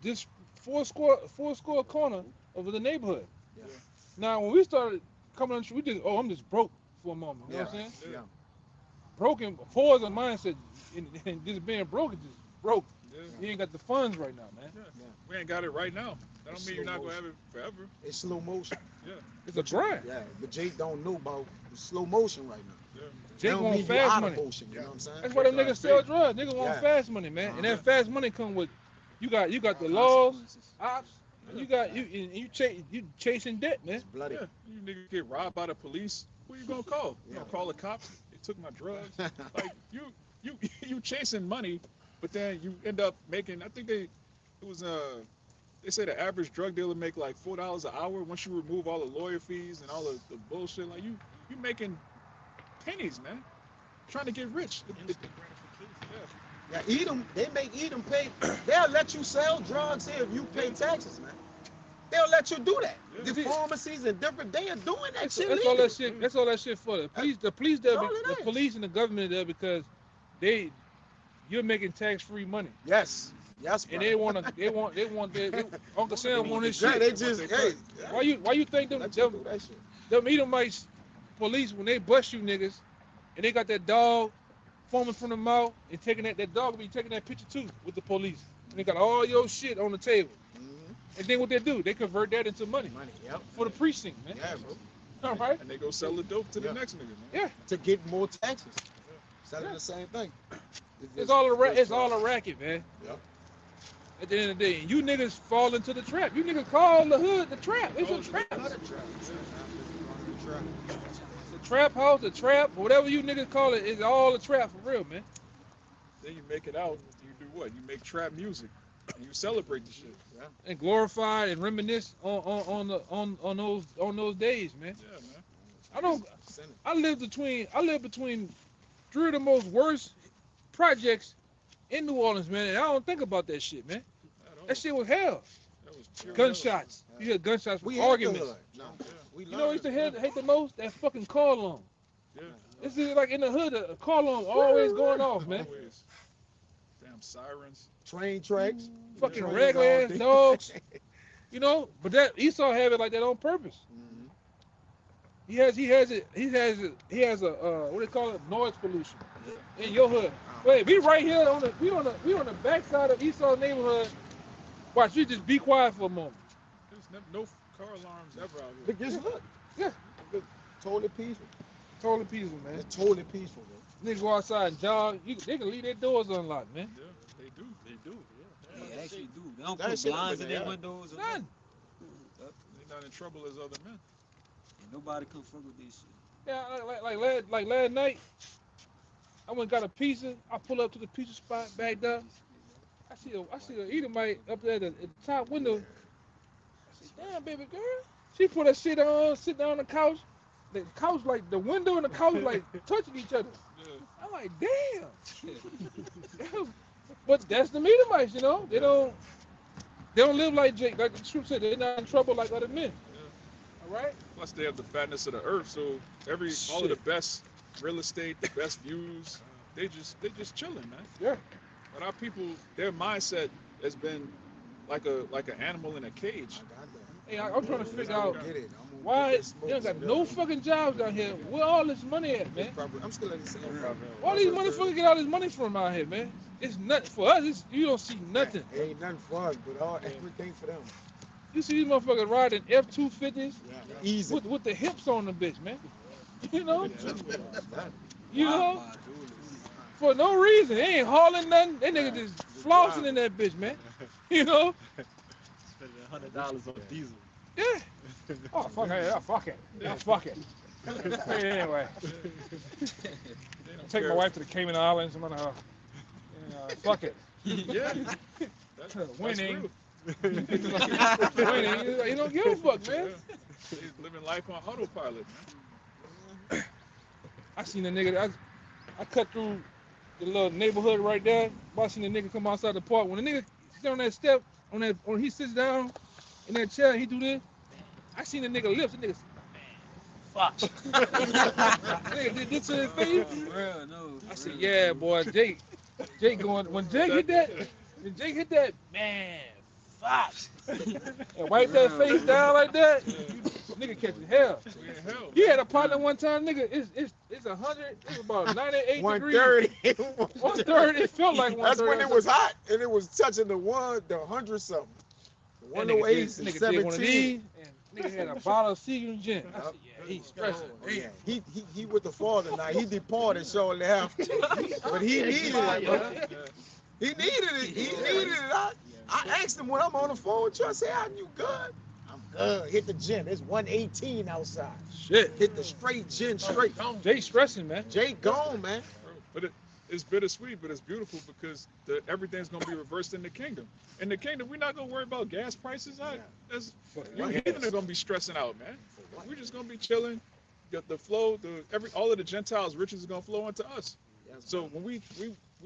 this four score corner of the neighborhood. Yeah. Now when we started coming on, we just I'm just broke for a moment. You know what I'm saying? Yeah. Broken. Poor is a mindset, and just being broke is just broke. Yeah. You ain't got the funds right now, man. Yeah. We ain't got it right now. That don't mean you're not gonna have it forever. It's slow motion. It's a grind. Yeah, but Jake don't know about the slow motion right now. Yeah. Jake Don't want mean you fast out money. of motion, you know what I'm saying? That's why them Jake niggas got sell faith. drugs. Niggas want Yeah. fast money, man. And that Uh-huh. fast money come with you got the laws, ops, and you chasing debt, man. It's bloody. Yeah. You niggas get robbed by the police. Who you gonna call? You Yeah. gonna call the cops? They took my drugs. Like you chasing money, but then you end up making. I think they say the average drug dealer make like $4 an hour once you remove all the lawyer fees and all the bullshit. Like you making pennies, man. Trying to get rich. Yeah, Edom, they make Edom pay. They'll let you sell drugs here if you pay taxes, man. They'll let you do that. Yeah. The pharmacies and different, they are doing that shit. That's all that shit. That's all that shit for the police. The police there, That's all it the is. police and the government there because you're making tax-free money, Yes. Yes, and brother. they want their Uncle Sam want his Yeah, shit. they just, hey. Why you think them Let you do that shit. them Edomites police when they bust you niggas and they got that dog foaming from the mouth and taking that dog will be taking that picture too with the police. And they got all your shit on the table. Mhm. And then what they do? They convert that into money Money, yep. for the precinct, man. Yeah, bro. All right? And they go sell the dope to the Yeah. next nigga, man. Yeah. To get more taxes. Selling Yeah. the same thing. It's all a racket, man. Yep. At the end of the day, and you niggas fall into the trap. You niggas call the hood the trap. It's Oh, a it's trap. a The trap house, the trap, whatever you niggas call it, is all a trap for real, man. Then you make it out. You do what? You make trap music. And you celebrate the shit. And glorify and reminisce on those days, man. Yeah, man. I live between three of the most worst projects in New Orleans, man. And I don't think about that shit, man. At all. That shit was hell. That was pure Gunshots. You hear gunshots We for hate the arguments. hood. No. We You know what I used to love hate the most? That fucking car alarm. Yeah. This is like in the hood, a car alarm always going off, man. Always. Damn sirens. train tracks. Fucking Trains regular all ass day. dogs. You know, but that Esau have it like that on purpose. Mhm. He has a what they call it, noise pollution in your hood. Wait, we right here on the backside of Esau's neighborhood. Watch, you just be quiet for a moment. There's no car alarms ever out here. But just look. Yeah. Totally peaceful. Totally peaceful, man. It's totally peaceful, bro. Niggas go outside and jog. They can leave their doors unlocked, man. Yeah, they do. They do. Yeah. They actually do. They don't That put shit blinds over in their there. windows. Or None. They're not in trouble as other men. And nobody come fuck with this shit. Yeah, like last night, I went and got a pizza. I pull up to the pizza spot, backed up. I see a Edomite up there at the top window. I said, "Damn, baby girl." She put her shit on, sit down on the couch. The couch, like the window and the couch, like touching each other. Yeah. I'm like, damn. But that's the Edomites, you know. They don't live like Jake, like the truth said. They're not in trouble like other men. All right. Plus, they have the fatness of the earth, so all of the best real estate, the best views. They just chilling, man. Yeah. But our people, their mindset has been like an animal in a cage. I got that. Hey, I'm trying to figure I'm out gonna get it. I'm gonna why get that smoke they don't got from no them. fucking jobs down here. Where all this money at, man? I'm still at the same Yeah. problem. Where these motherfuckers get all this money from out here, man? It's nothing for us. You don't see nothing. It ain't nothing for us, but everything for them. You see these motherfuckers riding F-250s Yeah. Easy. with the hips on the bitch, man. You know, That- you know, Wi-Fi duelist. for no reason. They ain't hauling nothing. They niggas just flossing in that bitch, man. You know? Spending $100 on diesel. Yeah. Oh fuck it. Yeah, fuck it. Yeah, fuck it. Anyway, They don't take my care. wife to the Cayman Islands. I'm gonna, fuck it. Yeah. That's Winning. real. Winning. You don't give a fuck, man. Yeah. They living life on autopilot, man. I seen a nigga. I cut through the little neighborhood right there. I seen a nigga come outside the park. When the nigga sit on that step, when he sits down in that chair, he do this. I seen the nigga lips. The nigga, fuck. Nigga did this to his face. For real, no. I said, yeah, boy, Jake going. When Jake hit that, man, fuck. And wipe that face down like that. Nigga catching hell. We in hell. He had a partner one time, nigga. It's 100. It's about 98 degrees. 130. 130. It felt like 130. That's when it was hot and it was touching the 100 something. The That nigga 108 did- and nigga did one of 17. these, and nigga had a bottle of Seagram gin. I said, yeah, he's stressing. Oh, yeah. He with the fall tonight. He departed shortly after. But he needed it, bro. Yeah. He needed it. He needed it. I asked him when I'm on the phone with you, I said, "Are you good?" I'm good. Hit the gym. It's 118 outside. Shit. Hit the straight gym straight. Jay stressing, man. Jay gone, man. But it's bittersweet, but it's beautiful because everything's gonna be reversed in the kingdom. In the kingdom, we're not gonna worry about gas prices. That's you heathen are gonna be stressing out, man. We're just gonna be chilling. The flow, all of the Gentiles' riches is gonna flow into us. So when we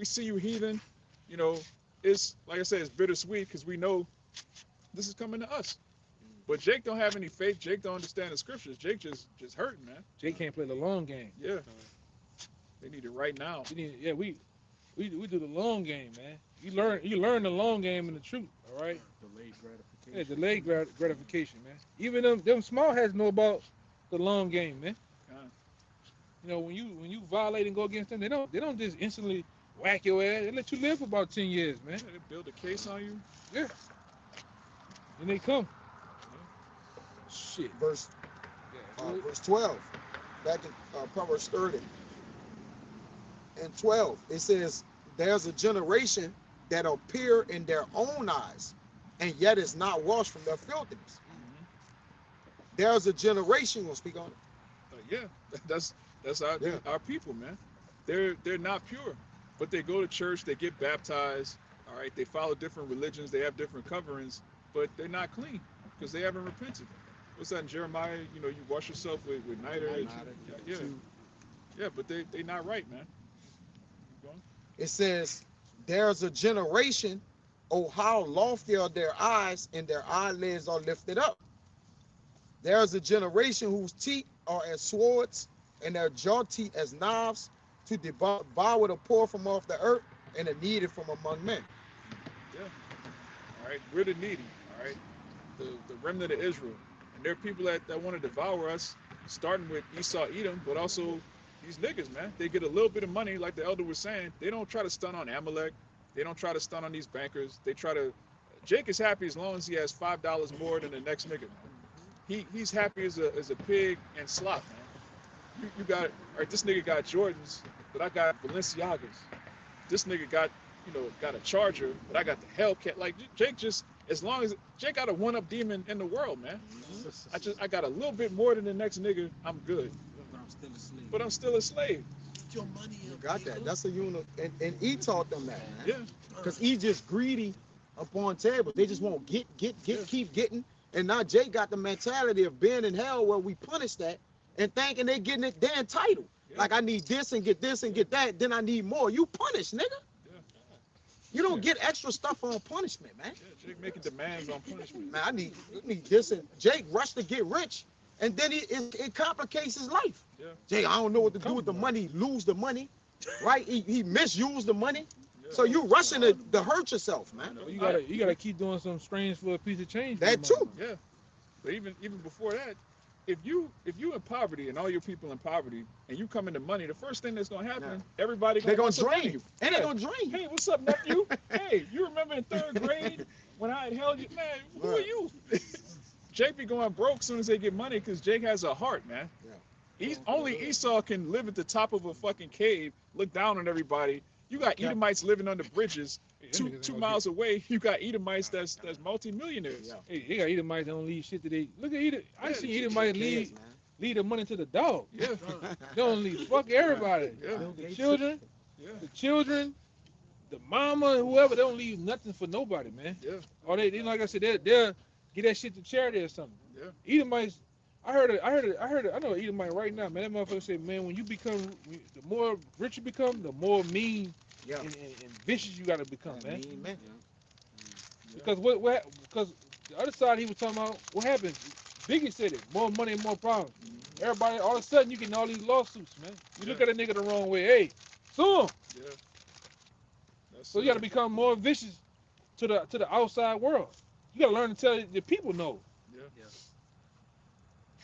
see you heathen, you know, it's like I said, it's bittersweet because we know this is coming to us. But Jake don't have any faith. Jake don't understand the scriptures. Jake just hurting, man. Jay can't play the long game. Yeah. They need it right now. We do the long game, man. You learn the long game and the truth, all right? Delayed gratification. Yeah, delayed gratification, man. Even them small heads know about the long game, man. You know, when you violate and go against them, they don't just instantly whack your ass. They let you live for about 10 years, man. Yeah, they build a case on you. Yeah. And they come. Shit. Verse Yeah. verse 12, back in Proverbs 30 and 12, it says, "There's a generation that appear in their own eyes, and yet is not washed from their filthiness." There's a generation. Gonna speak on it. Yeah, that's Yeah. our people, man. They're not pure, but they go to church, they get baptized. All right, they follow different religions, they have different coverings, but they're not clean because they haven't repented. What's that in Jeremiah? You know, you wash yourself with niter. Yeah, but they not right, man. Keep going. It says, "There's a generation, oh how lofty are their eyes, and their eyelids are lifted up. There's a generation whose teeth are as swords, and their jaw teeth as knives, to devour the poor from off the earth, and the needy from among men." All right, we're the needy. All right, the remnant of Israel, and there are people that want to devour us, starting with Esau, Edom, but also these niggas, man. They get a little bit of money, like the elder was saying. They don't try to stun on Amalek. They don't try to stun on these bankers. They try to. Jake is happy as long as he has $5 more than the next nigga, man. He's happy as a pig and slop, man. You got, all right, this nigga got Jordans, but I got Balenciagas. This nigga got a Charger, but I got the Hellcat. Like Jake just, as long as Jake got a one-up demon in the world, man. I got a little bit more than the next nigga. I'm good, But I'm still a slave. but I'm still a slave. Get your money You up, got nigga. that. That's a unit, and he taught them that, man. Yeah, Because he's just greedy upon tables. They just won't get, keep getting. And now Jay got the mentality of being in hell where we punish that and thinking they getting it, they're entitled. Yeah. Like I need this and get that, then I need more. You punish, nigga. Yeah. You don't get extra stuff on punishment, man. yeah. Jake making demands on punishment. Man, you need this, and Jake rushed to get rich and then it complicates his life. Yeah. Jay, I don't know what to do with the money, lose the money, right? He misused the money. Yeah. So you rushing to hurt yourself, man. Well, you gotta keep doing something strange for a piece of change. for That the money. too. Yeah, but even before that, if you in poverty and all your people in poverty and you come into money, the first thing that's gonna happen, everybody They're gonna want some drain money. you. And they're gonna drain you. Hey, what's up, nephew? Hey, you remember in 3rd grade when I had held you? Man, who are Right. you? Jake be going broke as soon as they get money because Jake has a heart, man. Yeah. Only Esau can live at the top of a fucking cave, look down on everybody. You got Yeah. Edomites living under bridges. Hey, them niggas Two ain't miles away, you got Edomites that's multimillionaires. Yeah. Hey, they got Edomites that don't leave shit to they. Look at Edom. I Yeah, see shit Edomites Kids, leave man. the money to the dog. Yeah, They don't leave. Fuck everybody. yeah, The children, yeah, the mama, whoever. They don't leave nothing for nobody, man. yeah, Or they like I said, they'll get that shit to charity or something. yeah. Edomites. I know an Edomite right now, man. That motherfucker said, man, when you become, the more rich you become, the more mean Yeah. and vicious you gotta become, man. Mean man. Because because the other side he was talking about, what happens? Biggie said it, more money and more problems. Everybody, all of a sudden, you getting all these lawsuits, man. You look at a nigga the wrong way, hey, sue him. Yeah. That's So you gotta become more vicious to the outside world. You gotta learn to tell the people no. Yeah.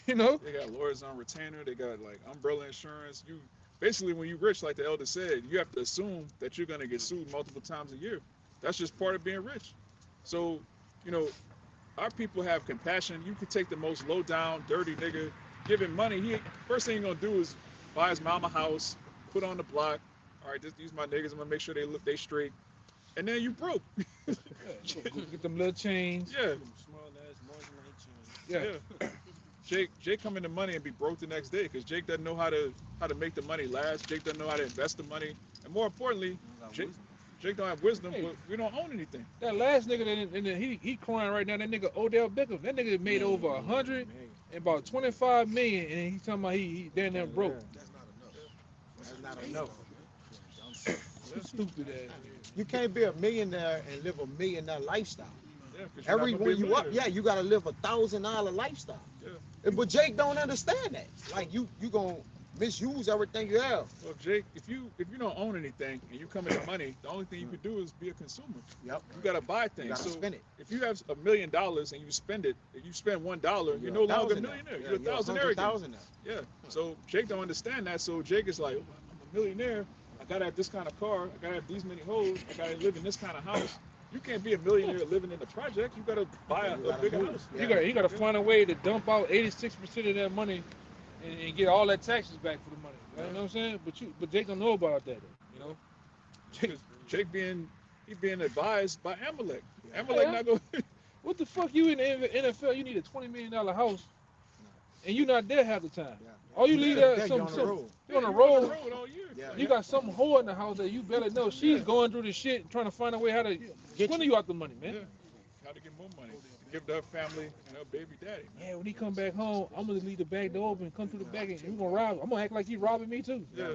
You know? They got lawyers on retainer. They got like umbrella insurance. You basically, when you're rich, like the elder said, you have to assume that you're gonna get sued multiple times a year. That's just part of being rich. So, our people have compassion. You could take the most low down, dirty nigga, give him money. First thing he's gonna do is buy his mama house, put on the block. All right, these my niggas. I'm gonna make sure they straight. And then you broke. Go get them little chains. Yeah, Small ass marginal change. Yeah. Jake come into money and be broke the next day because Jake doesn't know how to make the money last. Jake doesn't know how to invest the money, and more importantly, Jake don't have wisdom. Hey. But we don't own anything. That last nigga, he crying right now. That nigga Odell Beckham. That nigga made over 100 and about 25 million, and he talking about he damn near broke. That's not enough. That's not enough. Stupid ass. You can't be a millionaire and live a millionaire lifestyle. Yeah, 'cause you're not gonna Everywhere be a you up, millionaire. you gotta live $1,000 lifestyle. Yeah. But Jake don't understand that. Like you gonna misuse everything you have. Well, Jake, if you don't own anything and you come into money, the only thing you can do is be a consumer. Yep. You gotta buy You things. gotta So spend it. if you have $1 million and you spend it, if you spend $1, you're no longer a millionaire. You're a thousandaire again. 100,000 now. Yeah. So Jake don't understand that. So Jake is like, I'm a millionaire. I gotta have this kind of car. I gotta have these many hoes. I gotta live in this kind of house. You can't be a millionaire living in the project. You gotta buy You a gotta bigger move. house. Yeah. You gotta find a way to dump out 86% of that money and get all that taxes back for the money. You know what I'm saying? But Jake don't know about that, you know? Jake being advised by Amalek. Yeah. Amalek Yeah. not going. What the fuck you in the NFL? You need a $20 million house, and you not there half the time. Yeah. All you leave Yeah, that you're on the some road. you on the road. all year. Yeah. You got some whore in the house that you better know she's going through the shit and trying to find a way how to Get swindle you. you out the money, man. Yeah. How to get more money to give to her family and her baby daddy. Man. Yeah, when he come back home, I'm gonna leave the back door open, come through the back, and we gonna rob him. I'm gonna act like he robbing me too. Yeah.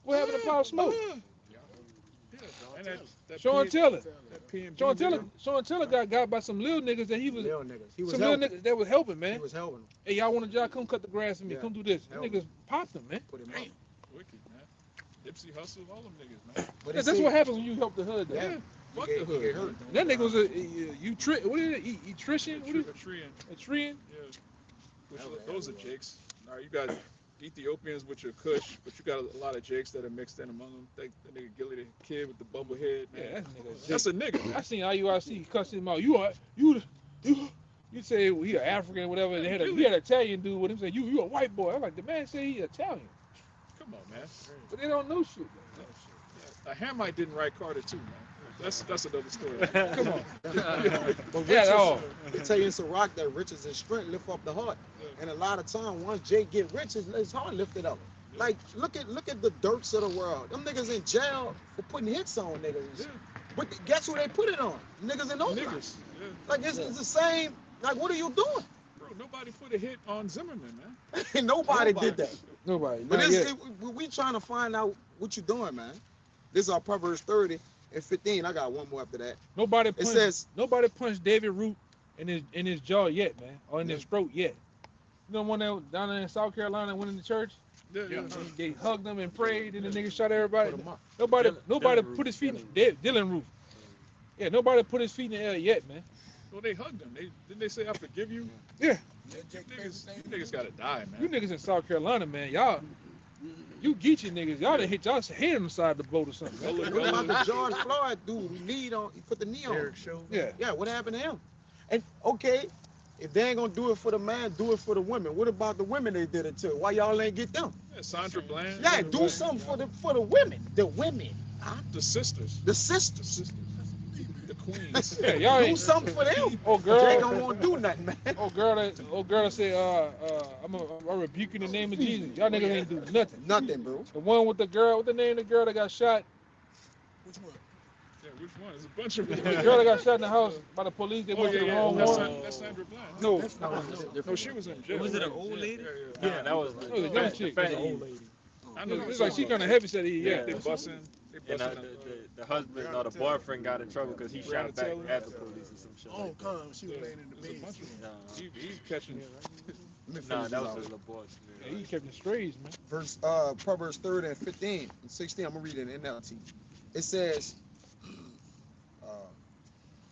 What happened to Pop Smoke? Yeah. And that Sean Taylor. That P&B Sean Taylor got by some little niggas that he was Little niggas. He was some little helping. niggas that was helping, He man. was helping him. Hey, y'all want a job? Come cut the grass for me. Yeah. Come do this. Them Help. niggas popped them, man. Put him up. Wicked, man. Dipsey Hustle, all them niggas, man. But Yeah, that's what happens when you help the hood. Though. Yeah. Fuck He the get- he get hood. hurt. That nigga was what is it? Electrician? What is A tree and a treeing? yeah. Those are Jakes. All right, you got Ethiopians with your Kush, but you got a lot of Jakes that are mixed in among them. That nigga Gilly, the kid with the bubble head, man. Yeah, that nigga. That's a nigga, I man. seen IUIC cuss him out. You say he an African, whatever. They had he had an Italian dude with him. Say you a white boy. I'm like, the man say he Italian, Come on, man. but they don't know shit. A Hamite didn't write Carter too, man. That's another story. Come on. But Yeah, riches, all. they tell you it's a rock that riches and strength lift up the heart. And a lot of time, once Jake get rich, his heart lifted up. Like look at the Dirks of the world. Them niggas in jail for putting hits on niggas. Yeah, But guess who they put it on? Niggas in those niggas. Yeah. Like it's the same. Like what are you doing? Bro, nobody put a hit on Zimmerman, man. Nobody did that. Nobody. But Not it's, yet. we trying to find out what you doing, man. This is our Proverbs 30 and 15. I got one more after that. Nobody It says, punched David Root in his jaw yet, man, or in his throat yet. You know one that down there in South Carolina went in the church. Yeah. They hugged them and prayed, and the nigga shot everybody. Put 'em up. Nobody Dylan put his feet. Roof. Dylan Roof. Yeah, nobody put his feet in the air yet, man. Well, they hugged him. Didn't they say I forgive you? Yeah. You niggas gotta die, You man. niggas in South Carolina, man, y'all, you Geechee niggas, y'all done hit y'all hand on the side of the boat or something. Y'all look- What y'all about the look- George Floyd dude who he put the knee on? Derek Chauvin. Yeah. Yeah, what happened to him? And okay, if they ain't gonna do it for the man, do it for the women. What about the women they did it to? Why y'all ain't get them? Yeah, Sandra Bland. Yeah, do something for the women. The women. The sisters. The sisters. The queens. Yeah, y'all Do ain't. something for them. Oh They girl, don't want to do nothing, man. oh girl that say, I'm rebuking the name of Jesus. Y'all niggas ain't do nothing. Nothing, bro. The one with the girl, what the name of the girl that got shot? Which one? Yeah, which one? There's a bunch of The them. girl that got shot in the house by the police. They Oh, went to the yeah. wrong That's, one. That's Sandra Bland. No, No, she was in jail. Was it an right? old lady? Yeah. Nah, that was it was a young chick. That's an old lady. I know. It's like she kind of heavy set. Yeah, Yeah. they busting. They And busting. the husband or the boyfriend got in trouble because he Breonna shot back Taylor? at the police or some shit. Oh, Like that. come. She was Yeah, laying in the there's a bed. bunch of them. Nah, He's catching. nah, that was his little boy. Yeah, he kept it strays, man. Verse Proverbs 30 and 15 and 16. I'm gonna read it in NLT. It says,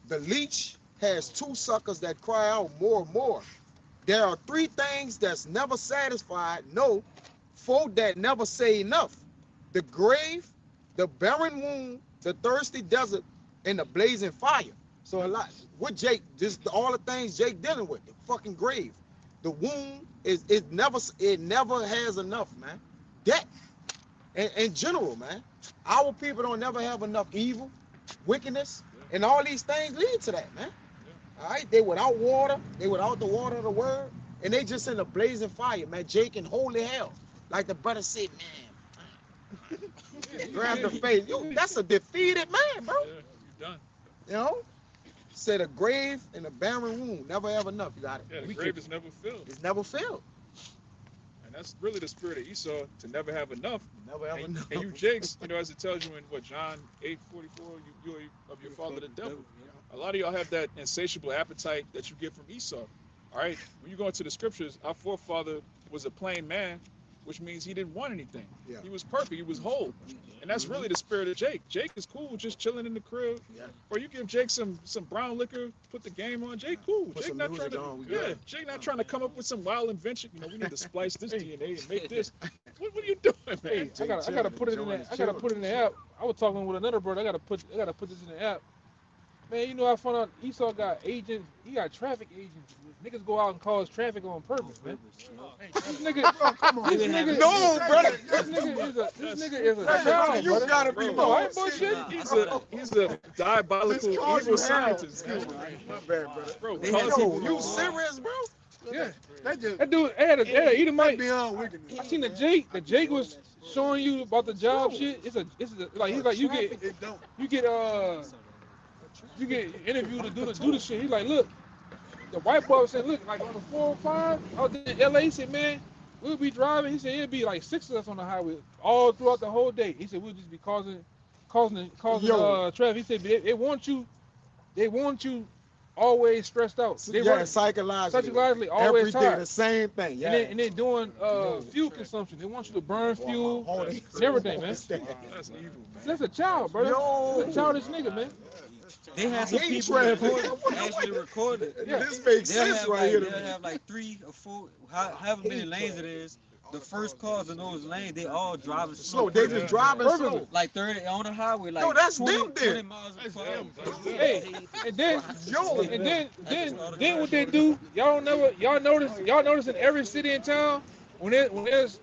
the leech has two suckers that cry out more and more. There are three things that's never satisfied. No, four that never say enough: the grave, the barren womb, the thirsty desert, and the blazing fire. So a lot with Jake, just all the things Jake dealing with. The fucking grave, the womb is it never has enough, man. That in general, man. Our people don't never have enough evil, wickedness, and all these things lead to that, man. All right, they without water, they without the water of the word, and they just in a blazing fire, man. Jake in holy hell, like the brother said, man. Grab the face. That's a defeated man, bro. Yeah, you done. You know? Said a grave and a barren womb, never have enough. You got it. Yeah, the We grave can- is never filled. It's never filled. And that's really the spirit of Esau, to never have enough. Never have And, enough. and you Jakes, as it tells you in what, John 8:44, you are of your father the devil. A lot of y'all have that insatiable appetite that you get from Esau. All right, when you go into the scriptures, our forefather was a plain man, which means he didn't want anything. Yeah. He was perfect, he was whole. And that's really the spirit of Jake. Jake is cool, just chilling in the crib. Yeah. Or you give Jake some brown liquor, put the game on. Jake cool. Put Jake some not trying music to, on, we yeah. good. Jake not trying to come up with some wild invention. We need to splice this DNA and make this. What are you doing, man? Hey, I gotta put it in the I gotta put it in the app. I was talking with another brother. I gotta put this in the app. Man, I found out Esau got agents. He got traffic agents. Niggas go out and cause traffic on purpose, man. This nigga, Come on. this nigga, No, brother. this nigga is a child, You brother. gotta be Bro, No, I more ain't bullshit. He's a diabolical This calls evil you scientist, man. My bad, brother. Bro, They calling had people Yo, you serious, bro? Yeah, That just that dude had a Edomite. beyond wickedness. I seen the Jake. The Jake was showing you about the job shit. It's a like he's like you get It don't. you get interviewed to do the shit. He's like, look, the white boy said, look, like on the 405 out there in LA, he said, man, we'll be driving. He said it'd be like 6 of us on the highway all throughout the whole day. He said we'll just be causing Yo. traffic. He said they want you always stressed out. They Yeah, want psychologically. always Every day, tired. the same thing. Yeah. And then doing fuel consumption. They want you to burn fuel and everything, man. That's evil, man. That's a child, brother. Yo. That's a childish nigga, man. They had some He ain't people traffic. actually recorded. Yeah. This makes They'll sense have right like, here. they'll To me. have like 3 or 4, however many lanes it is. The first cars in those lanes, they all driving Slow. slow. They just driving slow. Like 30 on the highway, like No, that's 20, them then. 20 miles per hour. Hey, and then Yo. then what they do? Y'all notice in every city and town when there's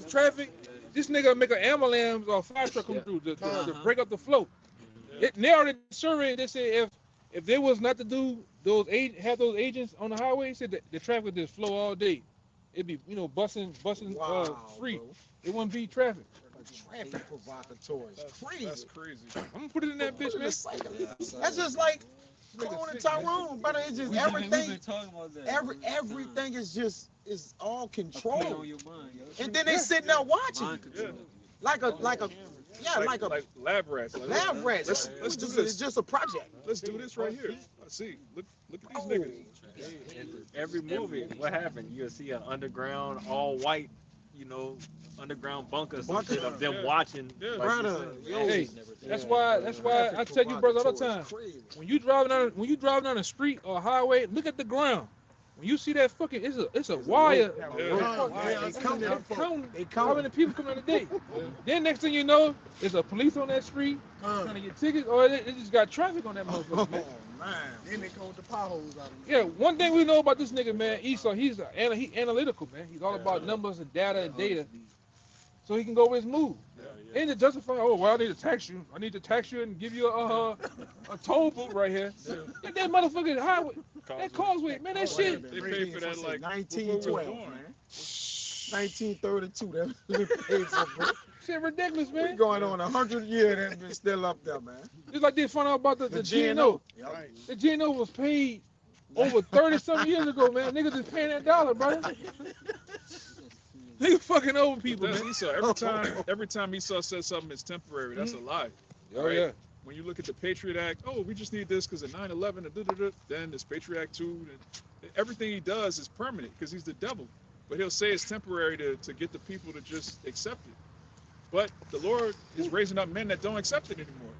traffic, this nigga make an ambulance or a fire truck come through to break up the flow. And they already surveyed. They said if there was not to do have those agents on the highway, said that the traffic would just flow all day. It'd be busing Wow, free. bro. It wouldn't be traffic. Traffic provocateurs. Crazy. That's crazy. I'm gonna put it in that bitch, man. That's just like Cone and Tyrone, brother. It's just We've everything. been talking about that. Everything is all A pain control. on your mind, yo. And then they sitting there watching. Mind control. Like a Yeah, like a lab rats. Like, lab rat. Let's It's do just, this. it's just a project. Let's do this right here. Let's see. Look at these Oh. niggas. In every movie, what happened? You'll see an underground, all white, you know, underground bunker, some shit of them Yeah. watching. Yeah. like you Brother, said. yo. Hey, that's why I tell you brothers all the time. When you driving down the street or highway, look at the ground. When you see that fucking, it's a wire. Yeah. They count how many people come in a day. Then next thing you know, there's a police on that street trying to get tickets, or they just got traffic on that motherfucker. Man. Man. Then they called the potholes out of Yeah, one thing we know about this nigga, man, Esau, he analytical, man. He's all about numbers and data and data, so he can go with his move. Ain't it justify? Oh, well, I need to tax you. I need to tax you and give you a toll booth right here. Get that motherfucking highway, that causeway, man, that shit. They paid for that like 1912, before we were born. man. 1932. That they paid for, bro. Shit ridiculous, We man. going on 100 years. That been still up there, man. Just like they found out about the GNO. GNO. The GNO was paid over 30-something years ago, man. Niggas just paying that dollar, brother. Nigga fucking over people, That's man. Esau. Every time Esau says something is temporary, that's a lie. Oh, yeah. When you look at the Patriot Act, oh, we just need this because of 9/11 and da-da-da. Then this Patriot Act 2. And everything he does is permanent because he's the devil. But he'll say it's temporary to get the people to just accept it. But the Lord is raising up men that don't accept it anymore.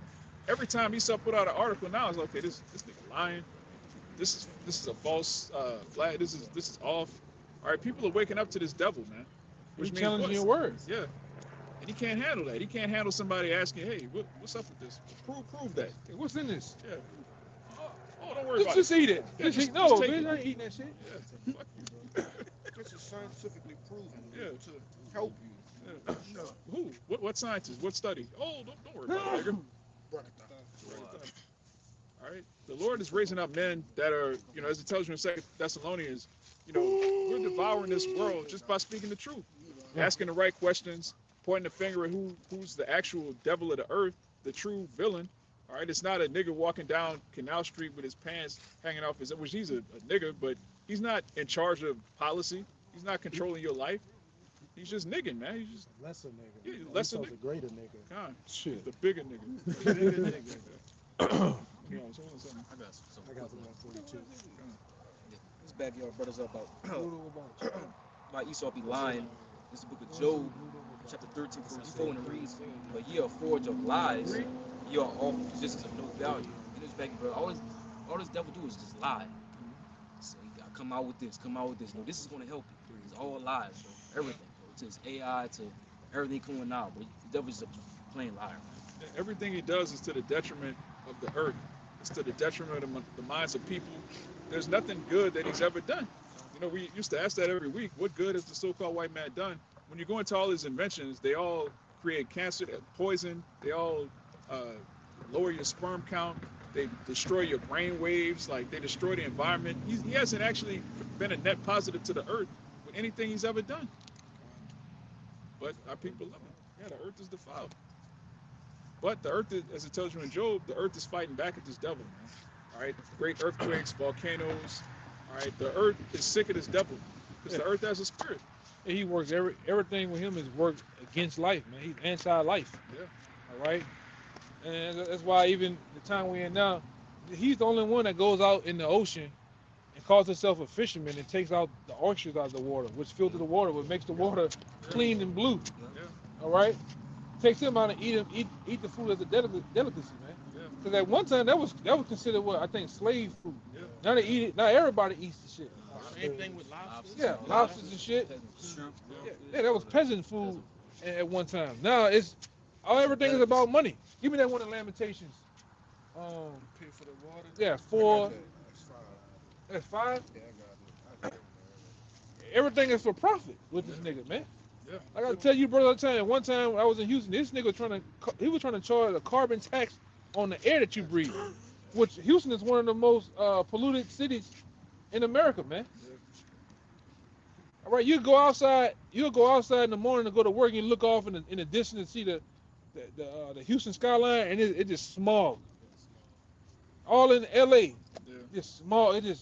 Every time Esau put out an article now, it's like, okay, this nigga lying. This is a false flag. This is off. All right, people are waking up to this devil, man. Which means challenging what? your words. Yeah. And he can't handle that. He can't handle somebody asking, hey, what's up with this? Prove that. Hey, what's in this? Yeah. Oh, don't worry about Just it. eat it. Yeah, Just just eat. No, take bitch, it. I ain't eating that shit. Yeah. Fuck you. This is scientifically proven Yeah. to help you. Yeah. Who? What scientist? What study? Oh, don't worry about it, nigga. Run it down. All right. The Lord is raising up men that are, as it tells you in 2 Thessalonians, we're devouring this world just by speaking the truth, asking the right questions, pointing the finger at who's the actual devil of the earth, the true villain. All right. It's not a nigga walking down Canal Street with his pants hanging off his, which he's a nigga, but he's not in charge of policy. He's not controlling your life. He's just nigging, man. He's just Lesser nigga. Yeah, lesser Esau's nigga. a greater nigga. God, Shit. the bigger nigga. Yeah, so something. I got some. I got the 142. This backyard brothers up about Esau be lying. This is the book of Job, chapter 13, verse 4, and it reads, "But ye are forged of lies, ye are all positions of no value." And this backyard, all this devil do is just lie. So you gotta come out with this, No, this is gonna help you. It's all lies, bro. Everything, bro. To his AI, to everything coming out, but the devil's just a plain liar, man. Everything he does is to the detriment of the earth. It's to the detriment of the minds of people. There's nothing good that he's ever done. We used to ask that every week. What good has the so-called white man done? When you go into all his inventions, they all create cancer, poison. They all lower your sperm count. They destroy your brain waves. Like, they destroy the environment. He hasn't actually been a net positive to the earth with anything he's ever done. But our people love him. Yeah, the earth is defiled. But the earth, as it tells you in Job, the earth is fighting back at this devil, man. All right, great earthquakes, volcanoes. All right, the earth is sick of this devil because the earth has a spirit. And he works everything with him is work against life, man. He's anti-life. Yeah. All right. And that's why even the time we're in now, he's the only one that goes out in the ocean and calls himself a fisherman and takes out the oysters out of the water, which filter the water, which makes the water clean and blue. Yeah. All right. Takes him out and eat the food as a delicacy, man. Yeah. Because at one time that was considered what I think slave food. Yeah. Now they eat it. Now everybody eats the shit. Same thing with lobsters. Yeah, lobsters and shit. Shrimp. Yeah, that was peasant food at one time. Now everything is about money. Give me that one in Lamentations. Pay for the water. Yeah, that's 5. Yeah, I got it. Everything is for profit with this nigga, man. Yeah. I gotta tell you, brother, all the time. One time I was in Houston, this nigga was trying to charge a carbon tax on the air that you breathe, which Houston is one of the most polluted cities in America, man. All right, you'll go outside in the morning to go to work and you look off in the distance and see the Houston skyline, and it just smog. All in LA, Yeah. just smog. It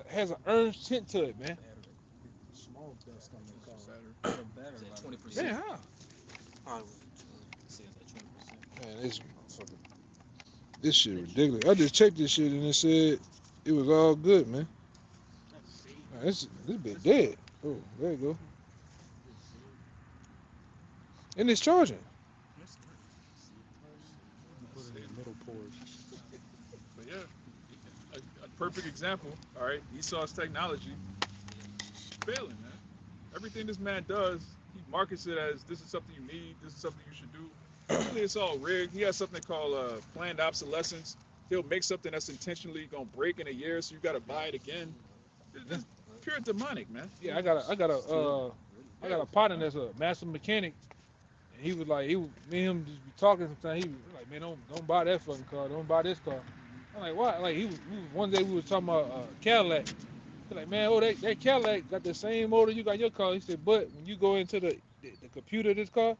has an orange tint to it, man. Small dust on the car. Is that 20%? Man, how? Man, this shit ridiculous. I just checked this shit and it said it was all good, man. Man, this bit dead. Oh, there you go. And it's charging. Put it in the middle port. But yeah, a perfect example. All right, Esau's technology failing, man. Everything this man does, he markets it as this is something you need, this is something you should do. Really, it's all rigged. He has something called planned obsolescence. He'll make something that's intentionally gonna break in a year, so you gotta buy it again. It's pure demonic, man. Yeah, I got a partner that's a master mechanic, and he was like, me and him just be talking sometimes. He was like, man, don't buy that fucking car, don't buy this car. I'm like, why? Like one day we was talking about Cadillac. He's like, man, oh that Cadillac got the same motor you got in your car. He said, but when you go into the computer of this car,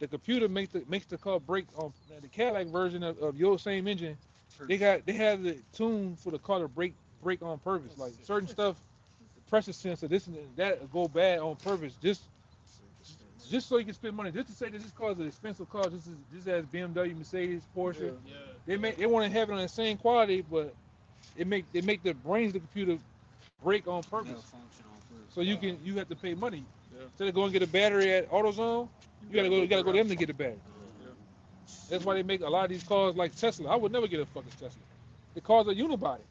the computer makes the car break on the Cadillac version of your same engine. They have the tune for the car to break on purpose. Like certain stuff, pressure sensor, this and that go bad on purpose, just so you can spend money. Just to say that this car is an expensive car, just as BMW, Mercedes, Porsche. They want to have it on the same quality, but they make the brains of the computer break on purpose. So you have to pay money. Instead of going get a battery at AutoZone, you gotta go to them to get a battery. That's why they make a lot of these cars like Tesla. I would never get a fucking Tesla. The cars are unibody.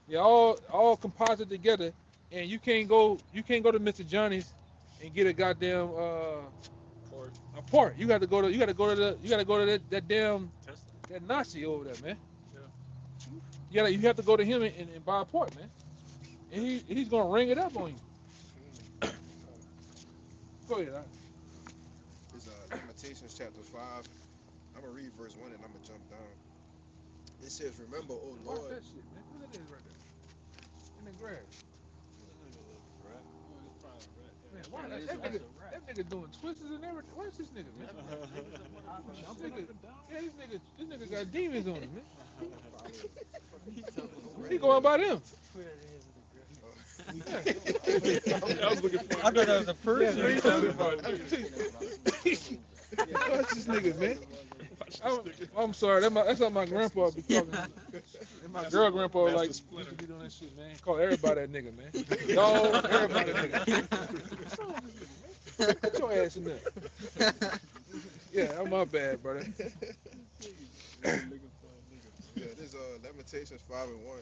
They're all composite together, and you can't go to Mr. Johnny's and get a goddamn a part. You got to go to that damn that Nazi over there, man. You have to go to him and buy a part, man. And he's gonna ring it up on you. Go ahead. It's Lamentations chapter 5. I'm gonna read verse 1 and I'm gonna jump down. It says, "Remember, O Watch Lord." that shit, man. Look at this right there. In the grass. Man, why that nigga doing twists and everything? Where's this nigga, man? This nigga got demons on him, man. He going by them. I was looking for. I thought that was a person. Watch this nigga, man. I'm sorry, that's how my grandpa be talking. And my girl grandpa like used to be doing that shit, man. Call everybody that nigga, man. Dog, everybody that nigga. Put your ass in there. Yeah, I'm my bad, brother. Yeah, this Lamentations 5 and 1.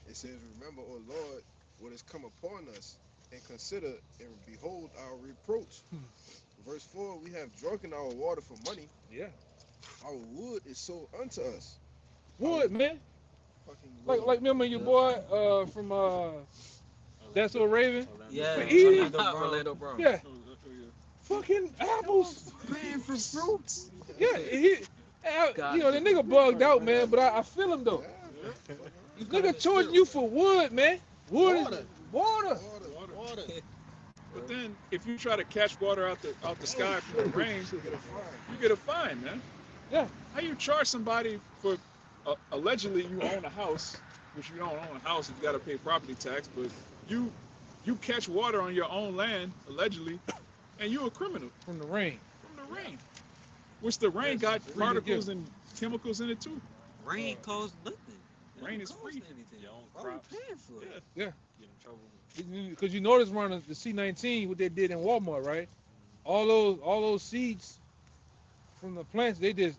It says, "Remember, O Lord, what has come upon us, and consider and behold our reproach." Verse 4, "We have drunken our water for money. Yeah. Our wood is sold unto us." Wood, man. Fucking Like remember your boy from That's So Raven? Yeah, Orlando Brown. Yeah. Fucking apples. Man, for fruits. Yeah, the nigga bugged out, man, but I feel him though. This nigga charging you for wood, man. Wood is water. water. But then, if you try to catch water out the sky from the rain, you get a fine, man. Yeah. How you charge somebody for allegedly you own a house, which you don't own a house, you got to pay property tax, but you catch water on your own land allegedly, and you're a criminal From the rain. from the rain, which the rain got free to particles give. and chemicals in it too. Rain costs nothing. It Rain don't is cost free. Anything. Your own Why we crops. paying for it? Yeah. Get in trouble. Because you notice around the C19 what they did in Walmart, right? All those seeds from the plants, they just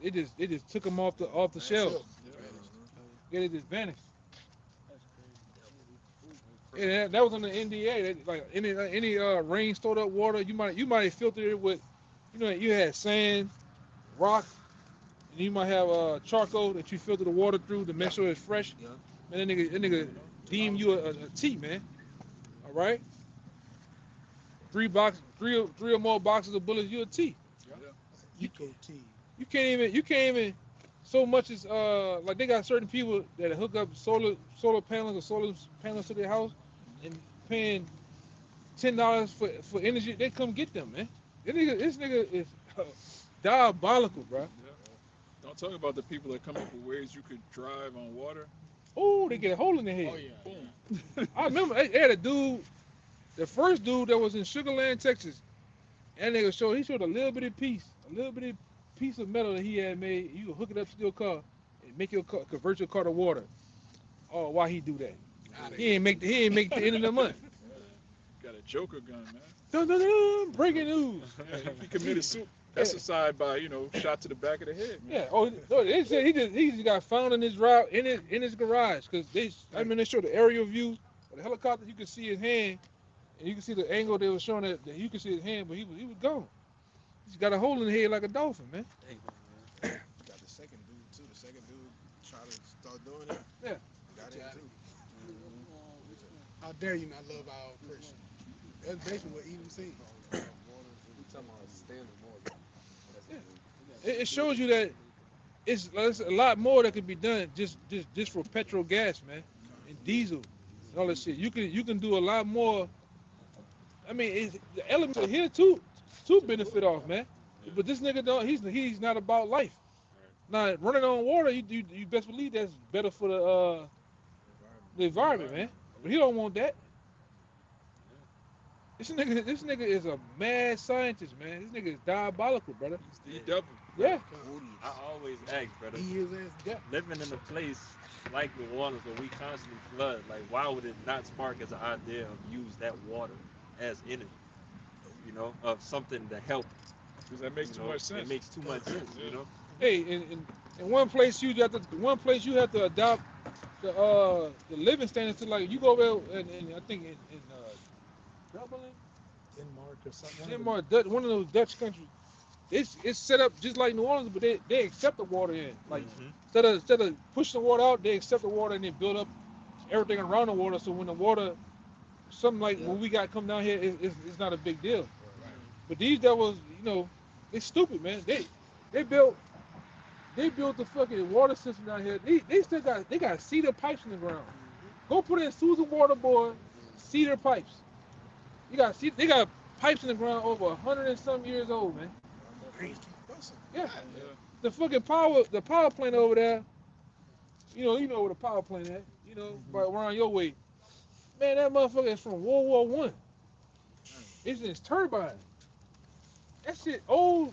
took them off the shelves. Yeah, they just vanished. And that was on the NDA. Like any rain stored up water, you might have filtered it with, you had sand, rock, and you might have charcoal that you filter the water through to make sure it's fresh. Yeah. Man, that nigga deem you a tea, man. All right. 3 or more boxes of bullets, you a tea. Eco tea. You can't even so much as like they got certain people that hook up solar panels or solar panels to their house and paying $10 for energy. They come get them, man. This nigga is diabolical, bro. Don't talk about the people that come up with ways you could drive on water. Oh, they get a hole in their head. Oh yeah. Boom. I remember they had a dude, the first dude that was in Sugar Land, Texas, and he showed a little bitty piece, a little bitty piece of metal that he had made, you can hook it up to your car and make your car, convert your car to water. Oh, why he do that? He ain't make the end of the month. Got a Joker gun, man. Dun, dun, dun, breaking news. Yeah, he committed suicide by, shot to the back of the head. Yeah. Oh, no, they said he just got found in his route in his garage because they showed the aerial view of the helicopter. You could see his hand, and you can see the angle they were showing that you could see his hand, but he was gone. He's got a hole in the head like a dolphin, man. Got the second dude too. The second dude tried to start doing it. Yeah. Got him too. How dare you not love our oppression? That's basically what Edom said. It shows you that it's a lot more that could be done just for petrol gas, man, and diesel and all that shit. You can do a lot more. I mean, the elements are here to benefit off, man. But this nigga don't. He's not about life. Now running on water, you best believe that's better for the environment, man. But he don't want that. This nigga is a mad scientist, man. This nigga is diabolical, brother. He's the devil. Yeah. I always ask, brother, He is as death. living in a place like New Orleans where we constantly flood, like why would it not spark as an idea of use that water as energy? Of something to help. Because that makes too much sense. It makes too much sense, Hey, in one place you have to adopt the living standards to, like, you go over and I think in Dublin, Denmark or something. Denmark, one of those Dutch countries. It's set up just like New Orleans, but they accept the water in. Like instead of pushing the water out, they accept the water and they build up everything around the water. So when the water, something like what we got come down here, it's not a big deal. But these devils, they stupid, man. They built the fucking water system down here. They got cedar pipes in the ground. Go put in Susan Water Board, cedar pipes. They got pipes in the ground over 100 and some years old, man. Yeah. The fucking power plant over there. You know where the power plant at. Right around your way. Man, that motherfucker is from World War One. It's turbine. That shit old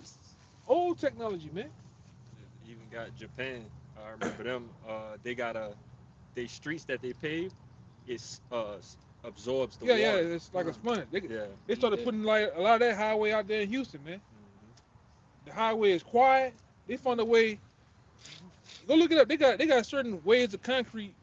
technology, man. Even got Japan. I remember them. They streets that they pave, it absorbs the water. Yeah, it's like a sponge. They started putting like a lot of that highway out there in Houston, man. The highway is quiet. They found a way. Go look it up. They got certain ways of concrete.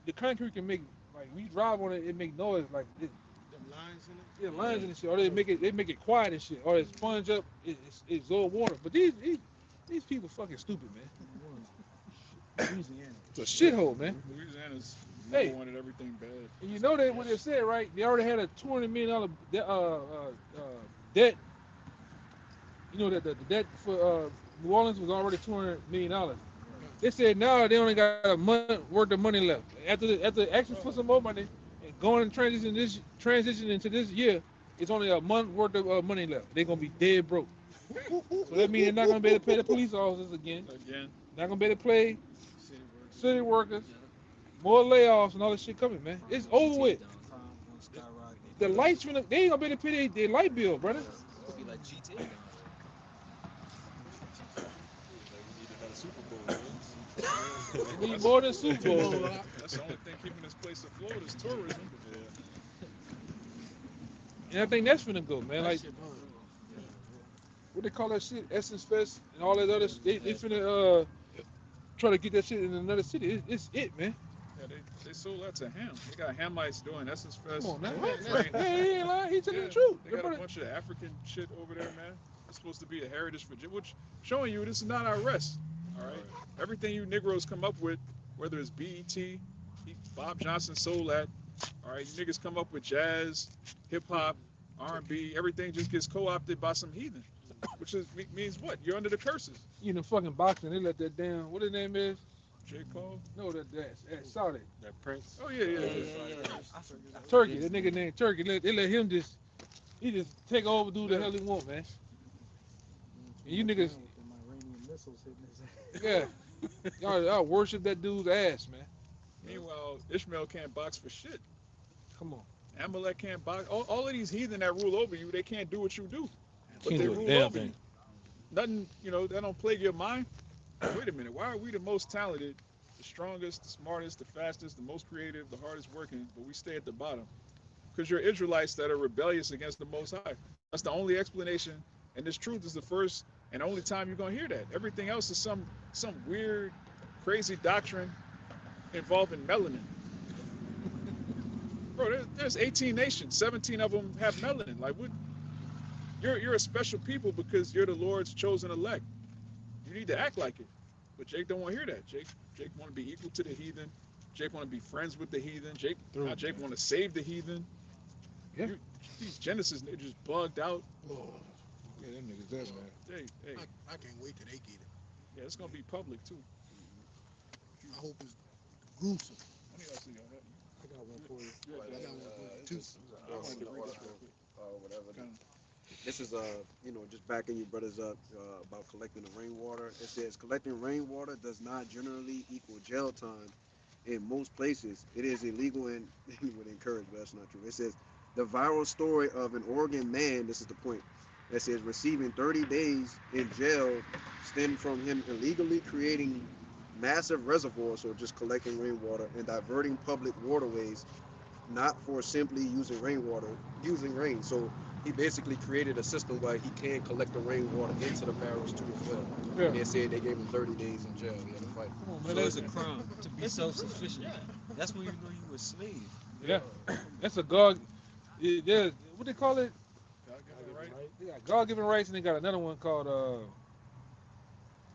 The concrete can make, like, when you drive on it, it make noise like this. Them lines in it. Yeah, lines and shit. Or they make it quiet and shit. Or it sponge up. It absorb water. But these people fucking stupid, man. Louisiana. It's a shithole, man. Louisiana's Hey. wanted everything bad. And you know that what they said, right? They already had a $200 million debt. You know that the debt for New Orleans was already $200 million. They said now they only got a month worth of money left. After asking for some more money and going and transition into this year, it's only a month worth of money left. They're gonna be dead broke. So that means they're not gonna be able to pay the police officers again. Not gonna be able to pay city workers. More layoffs and all this shit coming, man. It's over with. The lights they ain't gonna be able to pay their light bill, brother. It'll be like GTA now. We need more than Super Bowl. That's the only thing keeping this place afloat is tourism. And I think that's finna go, man. Like, what they call that shit? Essence Fest and all that other shit. They finna try to get that shit in another city. It's it, man. Yeah, they sold that to Ham. They got Hamites doing Essence Fest. Come on, man. Right. He ain't lying. He telling the truth. They got a bunch of African shit over there, man. It's supposed to be a heritage for which showing you this is not our rest. All right. Everything you Negroes come up with, whether it's BET, Bob Johnson sold that. All right, you niggas come up with jazz, hip hop, R&B, everything just gets co-opted by some heathen, which means what? You're under the curses. You know, fucking boxing. They let that down. What his name is? J. Cole. No, that's Saudi. That Prince. Oh yeah. Turkey. That nigga named Turkey. They let him just take over, do the hell he want, man. And you niggas, yeah, y'all worship that dude's ass, man. Meanwhile, Ishmael can't box for shit. Come on. Amalek can't box. All of these heathen that rule over you, they can't do what you do. But Can't they do a rule damn over thing. you. nothing, that don't plague your mind. Wait a minute, why are we the most talented, the strongest, the smartest, the fastest, the most creative, the hardest working, but we stay at the bottom? Because you're Israelites that are rebellious against the Most High. That's the only explanation, and this truth is the first and only time you're gonna hear that. Everything else is some weird, crazy doctrine involving melanin. Bro, there's 18 nations, 17 of them have melanin. Like, what? You're a special people because you're the Lord's chosen elect. You need to act like it. But Jake don't want to hear that. Jake want to be equal to the heathen. Jake want to be friends with the heathen. Jake want to save the heathen. Yeah. These Genesis, they're just bugged out. Oh, Yeah, them niggas that man. Hey, I can't wait till they get it. yeah, it's gonna be public too. I hope it's gruesome. Let me see y'all that. I got one for you. Yeah, I got one for you too. I wanted to read this real quick. Whatever. Kinda. This is just backing you brothers up about collecting the rainwater. It says collecting rainwater does not generally equal jail time. In most places, it is illegal and would encourage, but that's not true. It says the viral story of an Oregon man. This is the point. That says receiving 30 days in jail stemmed from him illegally creating massive reservoirs, or just collecting rainwater and diverting public waterways, not for simply using rain. So he basically created a system where he can collect the rainwater into the barrels too as well. Yeah. And they said they gave him 30 days in jail. He had to fight. Come on, So man. it's a crime to be self-sufficient. That's when you know you a slave. Yeah, that's a God. What they call it? Right? They got God-given rights, and they got another one called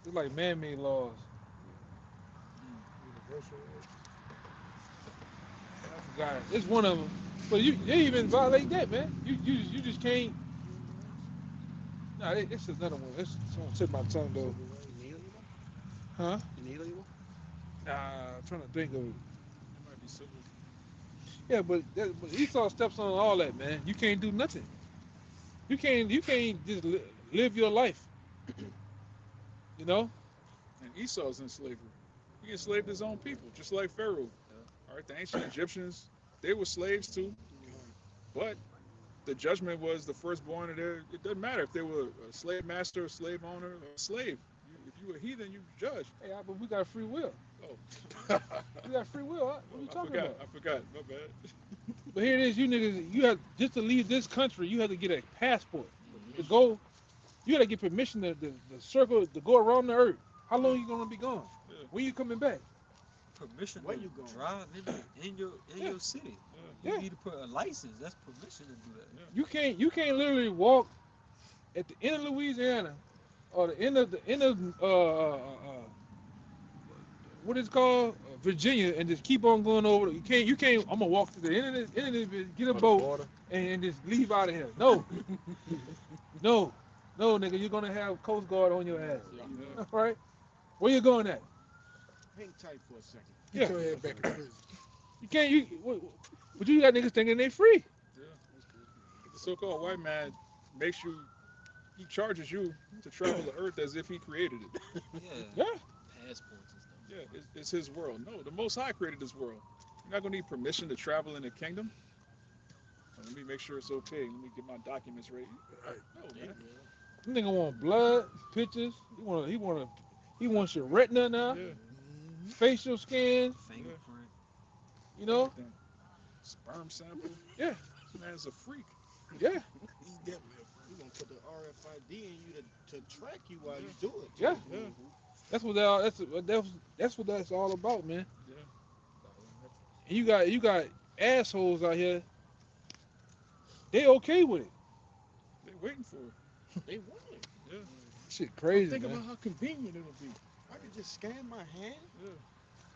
it's like man-made laws. Universal. I forgot it. It's one of them. But they even violate that, man. You just can't. Nah, it's another one. It's on the tip of my tongue though. Huh? Nah, I'm trying to think of it. It might be civil. Yeah, but Esau steps on all that, man. You can't do nothing. You can't just live your life. You know? And Esau's in slavery. He enslaved his own people, just like Pharaoh. All right, the ancient Egyptians, they were slaves too. But the judgment was the firstborn of their. It doesn't matter if they were a slave master, a slave owner, or a slave. If you were a heathen, you judge. Hey, but we got free will. Oh, We got free will. Huh? What are you talking about? I forgot. My bad. But here it is, you niggas. You have just to leave this country. You have to get a passport to go. You got to get permission to circle to go around the earth. How long you gonna be gone? Yeah. When you coming back? Permission Where to you going? drive in your city. Yeah. You Yeah. need to put a license. That's permission to do that. You can't literally walk at the end of Louisiana or the end of what is it called Virginia and just keep on going over. You can't. I'm gonna walk to the end of this, get a boat and just leave out of here. No, no, nigga. You're gonna have Coast Guard on your ass. Yeah. All right. Where you going at? Hang tight for a second. Yeah. Get your head back in prison. You can't. But you got niggas thinking they free. The so-called white man makes you. He charges you to travel the earth as if he created it. Yeah. Passports and stuff. Yeah, it's his world. No, the Most High created this world. You're not gonna need permission to travel in the kingdom. Let me make sure it's okay. Let me get my documents ready. No, man. This nigga want blood, pictures. He wants your retina now, Yeah. facial scan. Fingerprint. You know. Everything. Sperm sample. Yeah. This man's a freak. Yeah. He's definitely we're gonna put the RFID in you to track you while you do it. Yeah. Yeah. That's what that's what that's all about, man. Yeah. And you got assholes out here. They okay with it. They waiting for it. They want it. Yeah. Shit crazy, Think man. about how convenient it'll be. I could just scan my hand.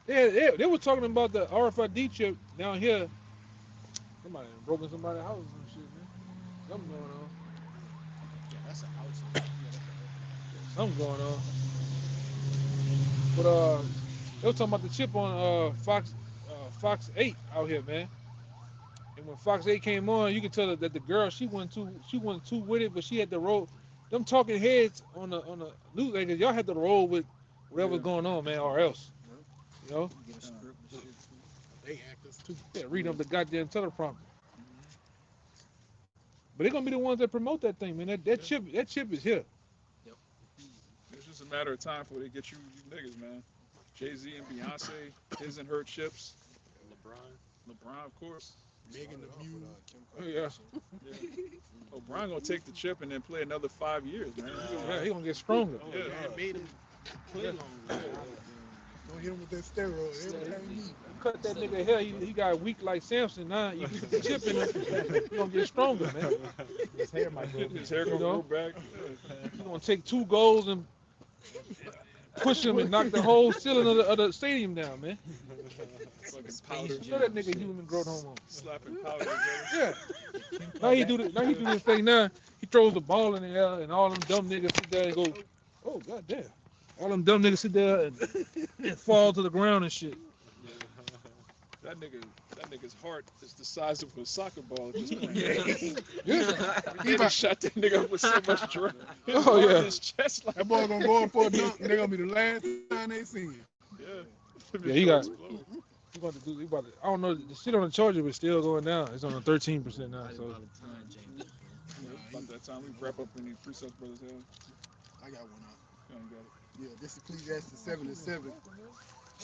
Yeah. They were talking about the RFID chip down here. Somebody done broken somebody's house and shit, man. Something going on. Yeah, that's a house. Something going on. But they were talking about the chip on Fox 8 out here, man. And when Fox 8 came on, you could tell that the girl she wasn't too with it, but she had to roll. Them talking heads on the news anchors, y'all had to roll with whatever's going on, man, or else. You know? Get a script and shit too. They actors too. Yeah, reading up the goddamn teleprompter. But they're gonna be the ones that promote that thing, man. That chip is here. a matter of time before they get you niggas, man. Jay-Z and Beyonce, his and her chips. LeBron, of course. Megan the Mule. Yeah. Yeah. LeBron gonna take the chip and then play another 5 years, man. Yeah, he gonna get stronger. Yeah. Man made him play longer. Don't hit him with that steroid. Every time he Cut that nigga hair, he got weak like Samson. Now you put the chip in him, he gonna get stronger, man. His hair might go. His hair gonna You know? grow back. He gonna take 2 goals and push him and knock the whole ceiling of the stadium down, man. Fucking powder. Show that nigga human growth hormone. Slapping powder together. Yeah. Now he do this thing now. He throws the ball in the air and all them dumb niggas sit there and go, oh goddamn. All them dumb niggas sit there and fall to the ground and shit. That nigga's heart is the size of a soccer ball at this point. Yeah. He just shot that nigga up with so much drug. Oh, yeah. His chest like that boy gonna go up for a dunk, and they gonna be the last time they see him. yeah. Yeah, he about to do. I don't know. The shit on the charger was still going down. It's on a 13% now. So About that time we wrap up in the Precepts Brothers Hell. I got one out. You don't got it. Yeah, this is Ecclesiastes 7:7.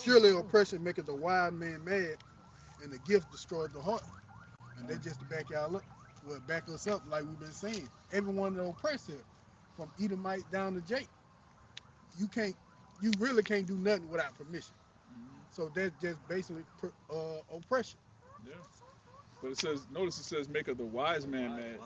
Surely oppression maketh the wise man mad, and the gift destroys the heart. And they just to back y'all up, well, back us up like we've been saying. Everyone that oppressed here, from Edomite down to Jake, you really can't do nothing without permission. So that's just basically oppression. Yeah. But it says, notice it says, make of the wise man mad.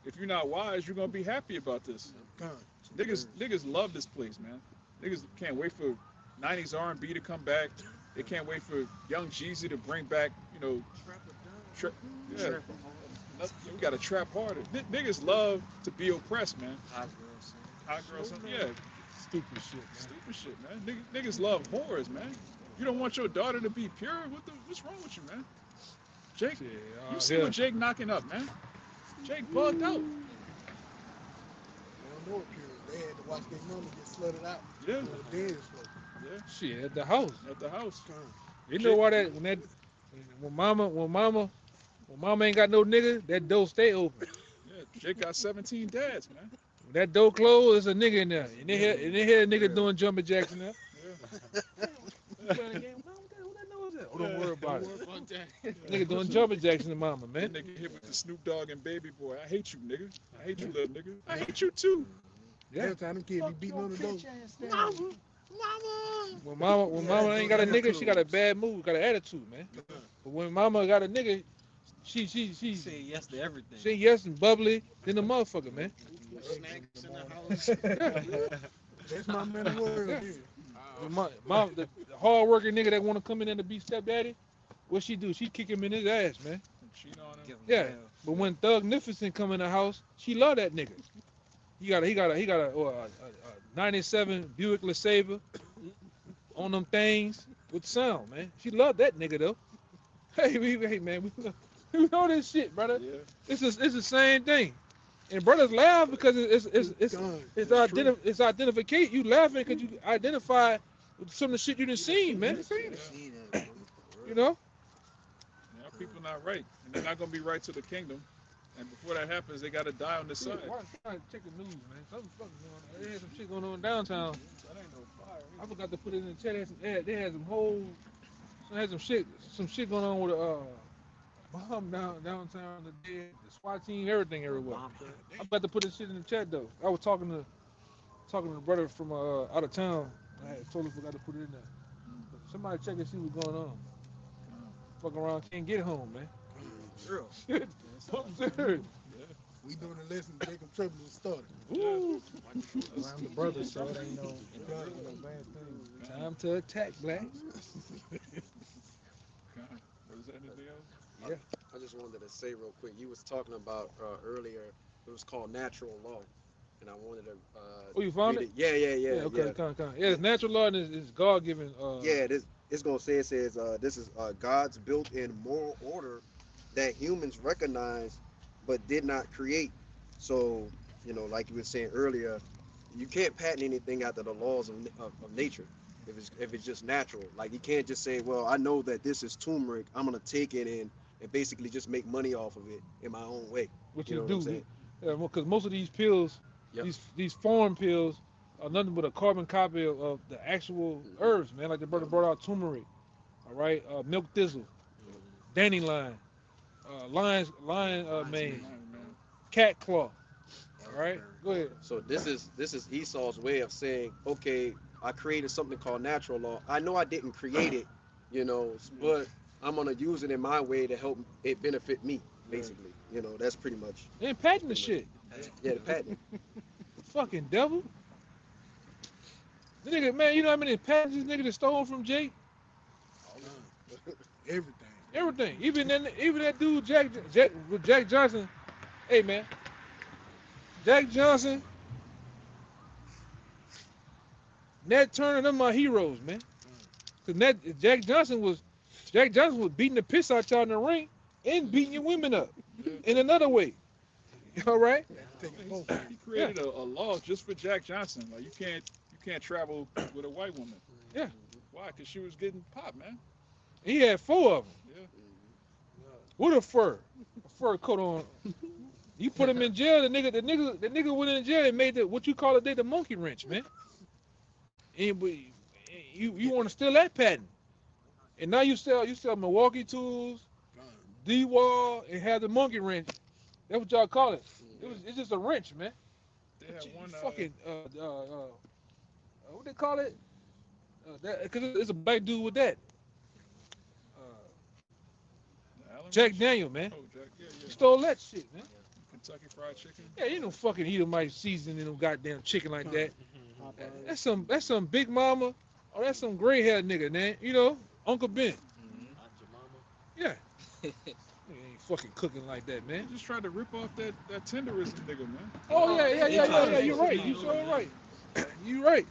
If you're not wise, you're gonna be happy about this. God. Niggas love this place, man. Niggas can't wait for 90s R&B to come back. They can't wait for Young Jeezy to bring back, yeah. We gotta trap harder. Niggas love to be oppressed, man. Hot girls, yeah. stupid shit, man. Stupid shit, man. Niggas love whores, man. You don't want your daughter to be pure? What's wrong with you, man? Jake, you see what Jake knocking up, man? Jake bugged out. They don't know it pure. They had to watch their mama get slutted out. Yeah. On the dance floor. Yeah. Shit, at the house. At the house. You know why when mama ain't got no nigga, that door stay open. Yeah, Jake got 17 dads, man. When that door closed, there's a nigga in there. And they hear a nigga doing jumping jacks in there. Yeah. Oh, don't worry about it. Nigga doing jumping jacks in the mama, man. That nigga hit with the Snoop Dogg and Baby Boy. I hate you, nigga. I hate you, little nigga. I hate you too. Yeah. Every time them kids be beating on the door. When mama ain't got a nigga, she got a bad mood, got an attitude, man. But when mama got a nigga, she Say yes to everything. She yes and bubbly than the motherfucker, man. Snacks in the house. That's my man of word. The hard working nigga that want to come in there to be stepdaddy, what she do? She kick him in his ass, man. Cheat on him. Yeah, but when Thug Nificent come in the house, she love that nigga. He got a 97 Buick LeSabre on them things with sound, man. She love that nigga though. Hey man, we know this shit, brother. Yeah. It's the same thing. And brothers laugh because it's identification. You laughing because you identify with some of the shit you done seen, man. You know? Yeah, people not right. And they're not gonna be right to the kingdom. And before that happens, they gotta die on this side. Check the news, man. Something fucking going on. They had some shit going on downtown. That ain't no fire. I forgot to put it in the chat. They had some shit going on with bomb downtown, the SWAT team, everything everywhere. I'm about to put this shit in the chat though. I was talking to the brother from out of town. I had totally forgot to put it in there. But somebody check and see what's going on. Fucking around, can't get home, man. Real. I'm serious. We doing a lesson, Jacob Trouble was started. Ooh. Around the brothers, so it ain't no bad thing. Time to attack, black. Was there anything else? Yeah. I just wanted to say real quick. You was talking about earlier. It was called natural law, and I wanted to. Oh, you found read it? Yeah. Okay, come on. Yeah, it's natural law and it's God given. Yeah, it's gonna say, it says this is God's built-in moral order that humans recognize but did not create. So, like you were saying earlier, you can't patent anything after the laws of nature if it's just natural. Like, you can't just say, well, I know that this is turmeric, I'm gonna take it and basically just make money off of it in my own way. What You you know do? what I'm saying? Yeah, because most of these pills, Yep. these foreign pills, nothing but a carbon copy of the actual herbs, man. Like the brother brought out turmeric, all right, milk thistle, dandelion, lion mane, cat claw. All right, go ahead. So this is Esau's way of saying, okay, I created something called natural law. I know I didn't create it, you know, but I'm gonna use it in my way to help it benefit me, basically. You know, that's pretty much. They ain't patenting the shit. Yeah, the patent. Fucking devil. The nigga, man, you know how many patents this nigga that stole from Jake? Everything. Everything. Even that dude Jack Johnson. Hey man, Jack Johnson, Nat Turner, them my heroes, man. Cause Jack Johnson was beating the piss out y'all in the ring and beating your women up in another way. All right. He created a law just for Jack Johnson. Like you can't travel with a white woman. Yeah. Why? Because she was getting popped, man. He had 4 of them. Yeah. With a fur coat on. You put him in jail. The nigga went in jail and made what you call it the monkey wrench, man. And you want to steal that patent, and now you sell Milwaukee tools, D-Wall, and have the monkey wrench. That's what y'all call it. It's just a wrench, man. They had one fucking what they call it? Because it's a black dude with that. Jack Daniel, man. Oh, Jack, yeah. He stole that shit, man. Kentucky Fried Chicken. Yeah, you know fucking Edomite seasoning in them goddamn chicken like that. That's some Big Mama, or that's some gray haired nigga, man. You know, Uncle Ben. Yeah. Nigga ain't fucking cooking like that, man. Just tried to rip off that tenderism nigga, man. Oh yeah. You're right. You sure right. You right.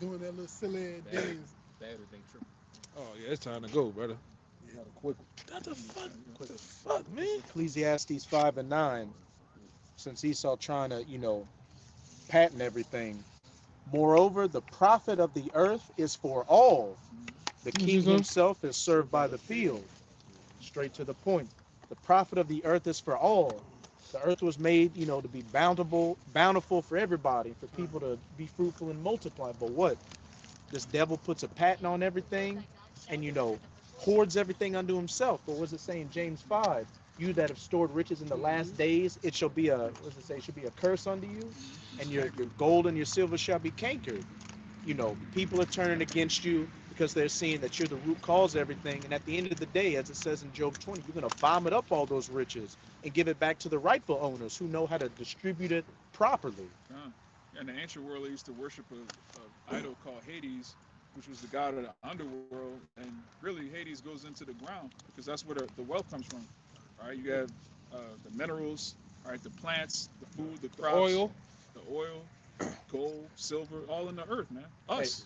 Doing that little silly dance. Oh yeah, it's time to go, brother. Got a quick What the fuck, man? Ecclesiastes 5:9. Since Esau trying to, patent everything. Moreover, the profit of the earth is for all. The king himself is served by the field. Straight to the point. The profit of the earth is for all. The earth was made, to be bountiful for everybody, for people to be fruitful and multiply. But what? This devil puts a patent on everything and, hoards everything unto himself. What was it saying? James 5. You that have stored riches in the last days, it shall be a curse unto you, and your gold and your silver shall be cankered. People are turning against you because they're seeing that you're the root cause of everything. And at the end of the day, as it says in Job 20, you're going to vomit up all those riches and give it back to the rightful owners who know how to distribute it properly. In the ancient world, they used to worship an idol called Hades, which was the god of the underworld. And really, Hades goes into the ground because that's where the wealth comes from. All right, you have the minerals, all right, the plants, the food, the crops, the oil, gold, silver, all in the earth, man. Us.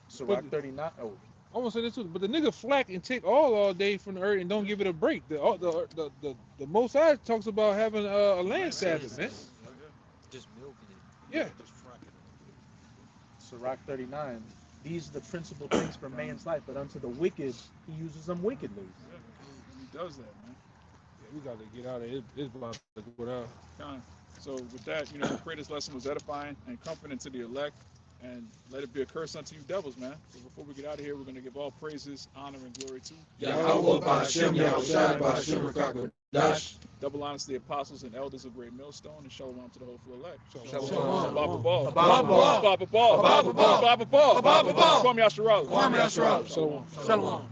Sirach 39. Oh, I want to say this too, but the nigga flack and take all day from the earth and don't give it a break. The Most High talks about having a land Sabbath, man. Just milking it. Yeah. Just fracking it. Sirach 39. These are the principal things for man's life, but unto the wicked, he uses them wickedly. Yeah, he does that, man. We got to get out of it. It's about to go down. So with that, we pray this lesson was edifying and comforting to the elect, and let it be a curse unto you devils, man. So before we get out of here, we're going to give all praises, honor, and glory to Yahweh Ba'Shem Yahushai Ba'Shem Rakakadash. Double honors to the apostles and elders of Great Millstone, and shalom to the hopeful elect. Shalom. Baba Ball. Baba Ball. Baba Ball. Baba Ball. Baba Ball. Baba Ball. Kwame Yasharala. Kwame Yasharala. Shalom. Shalom.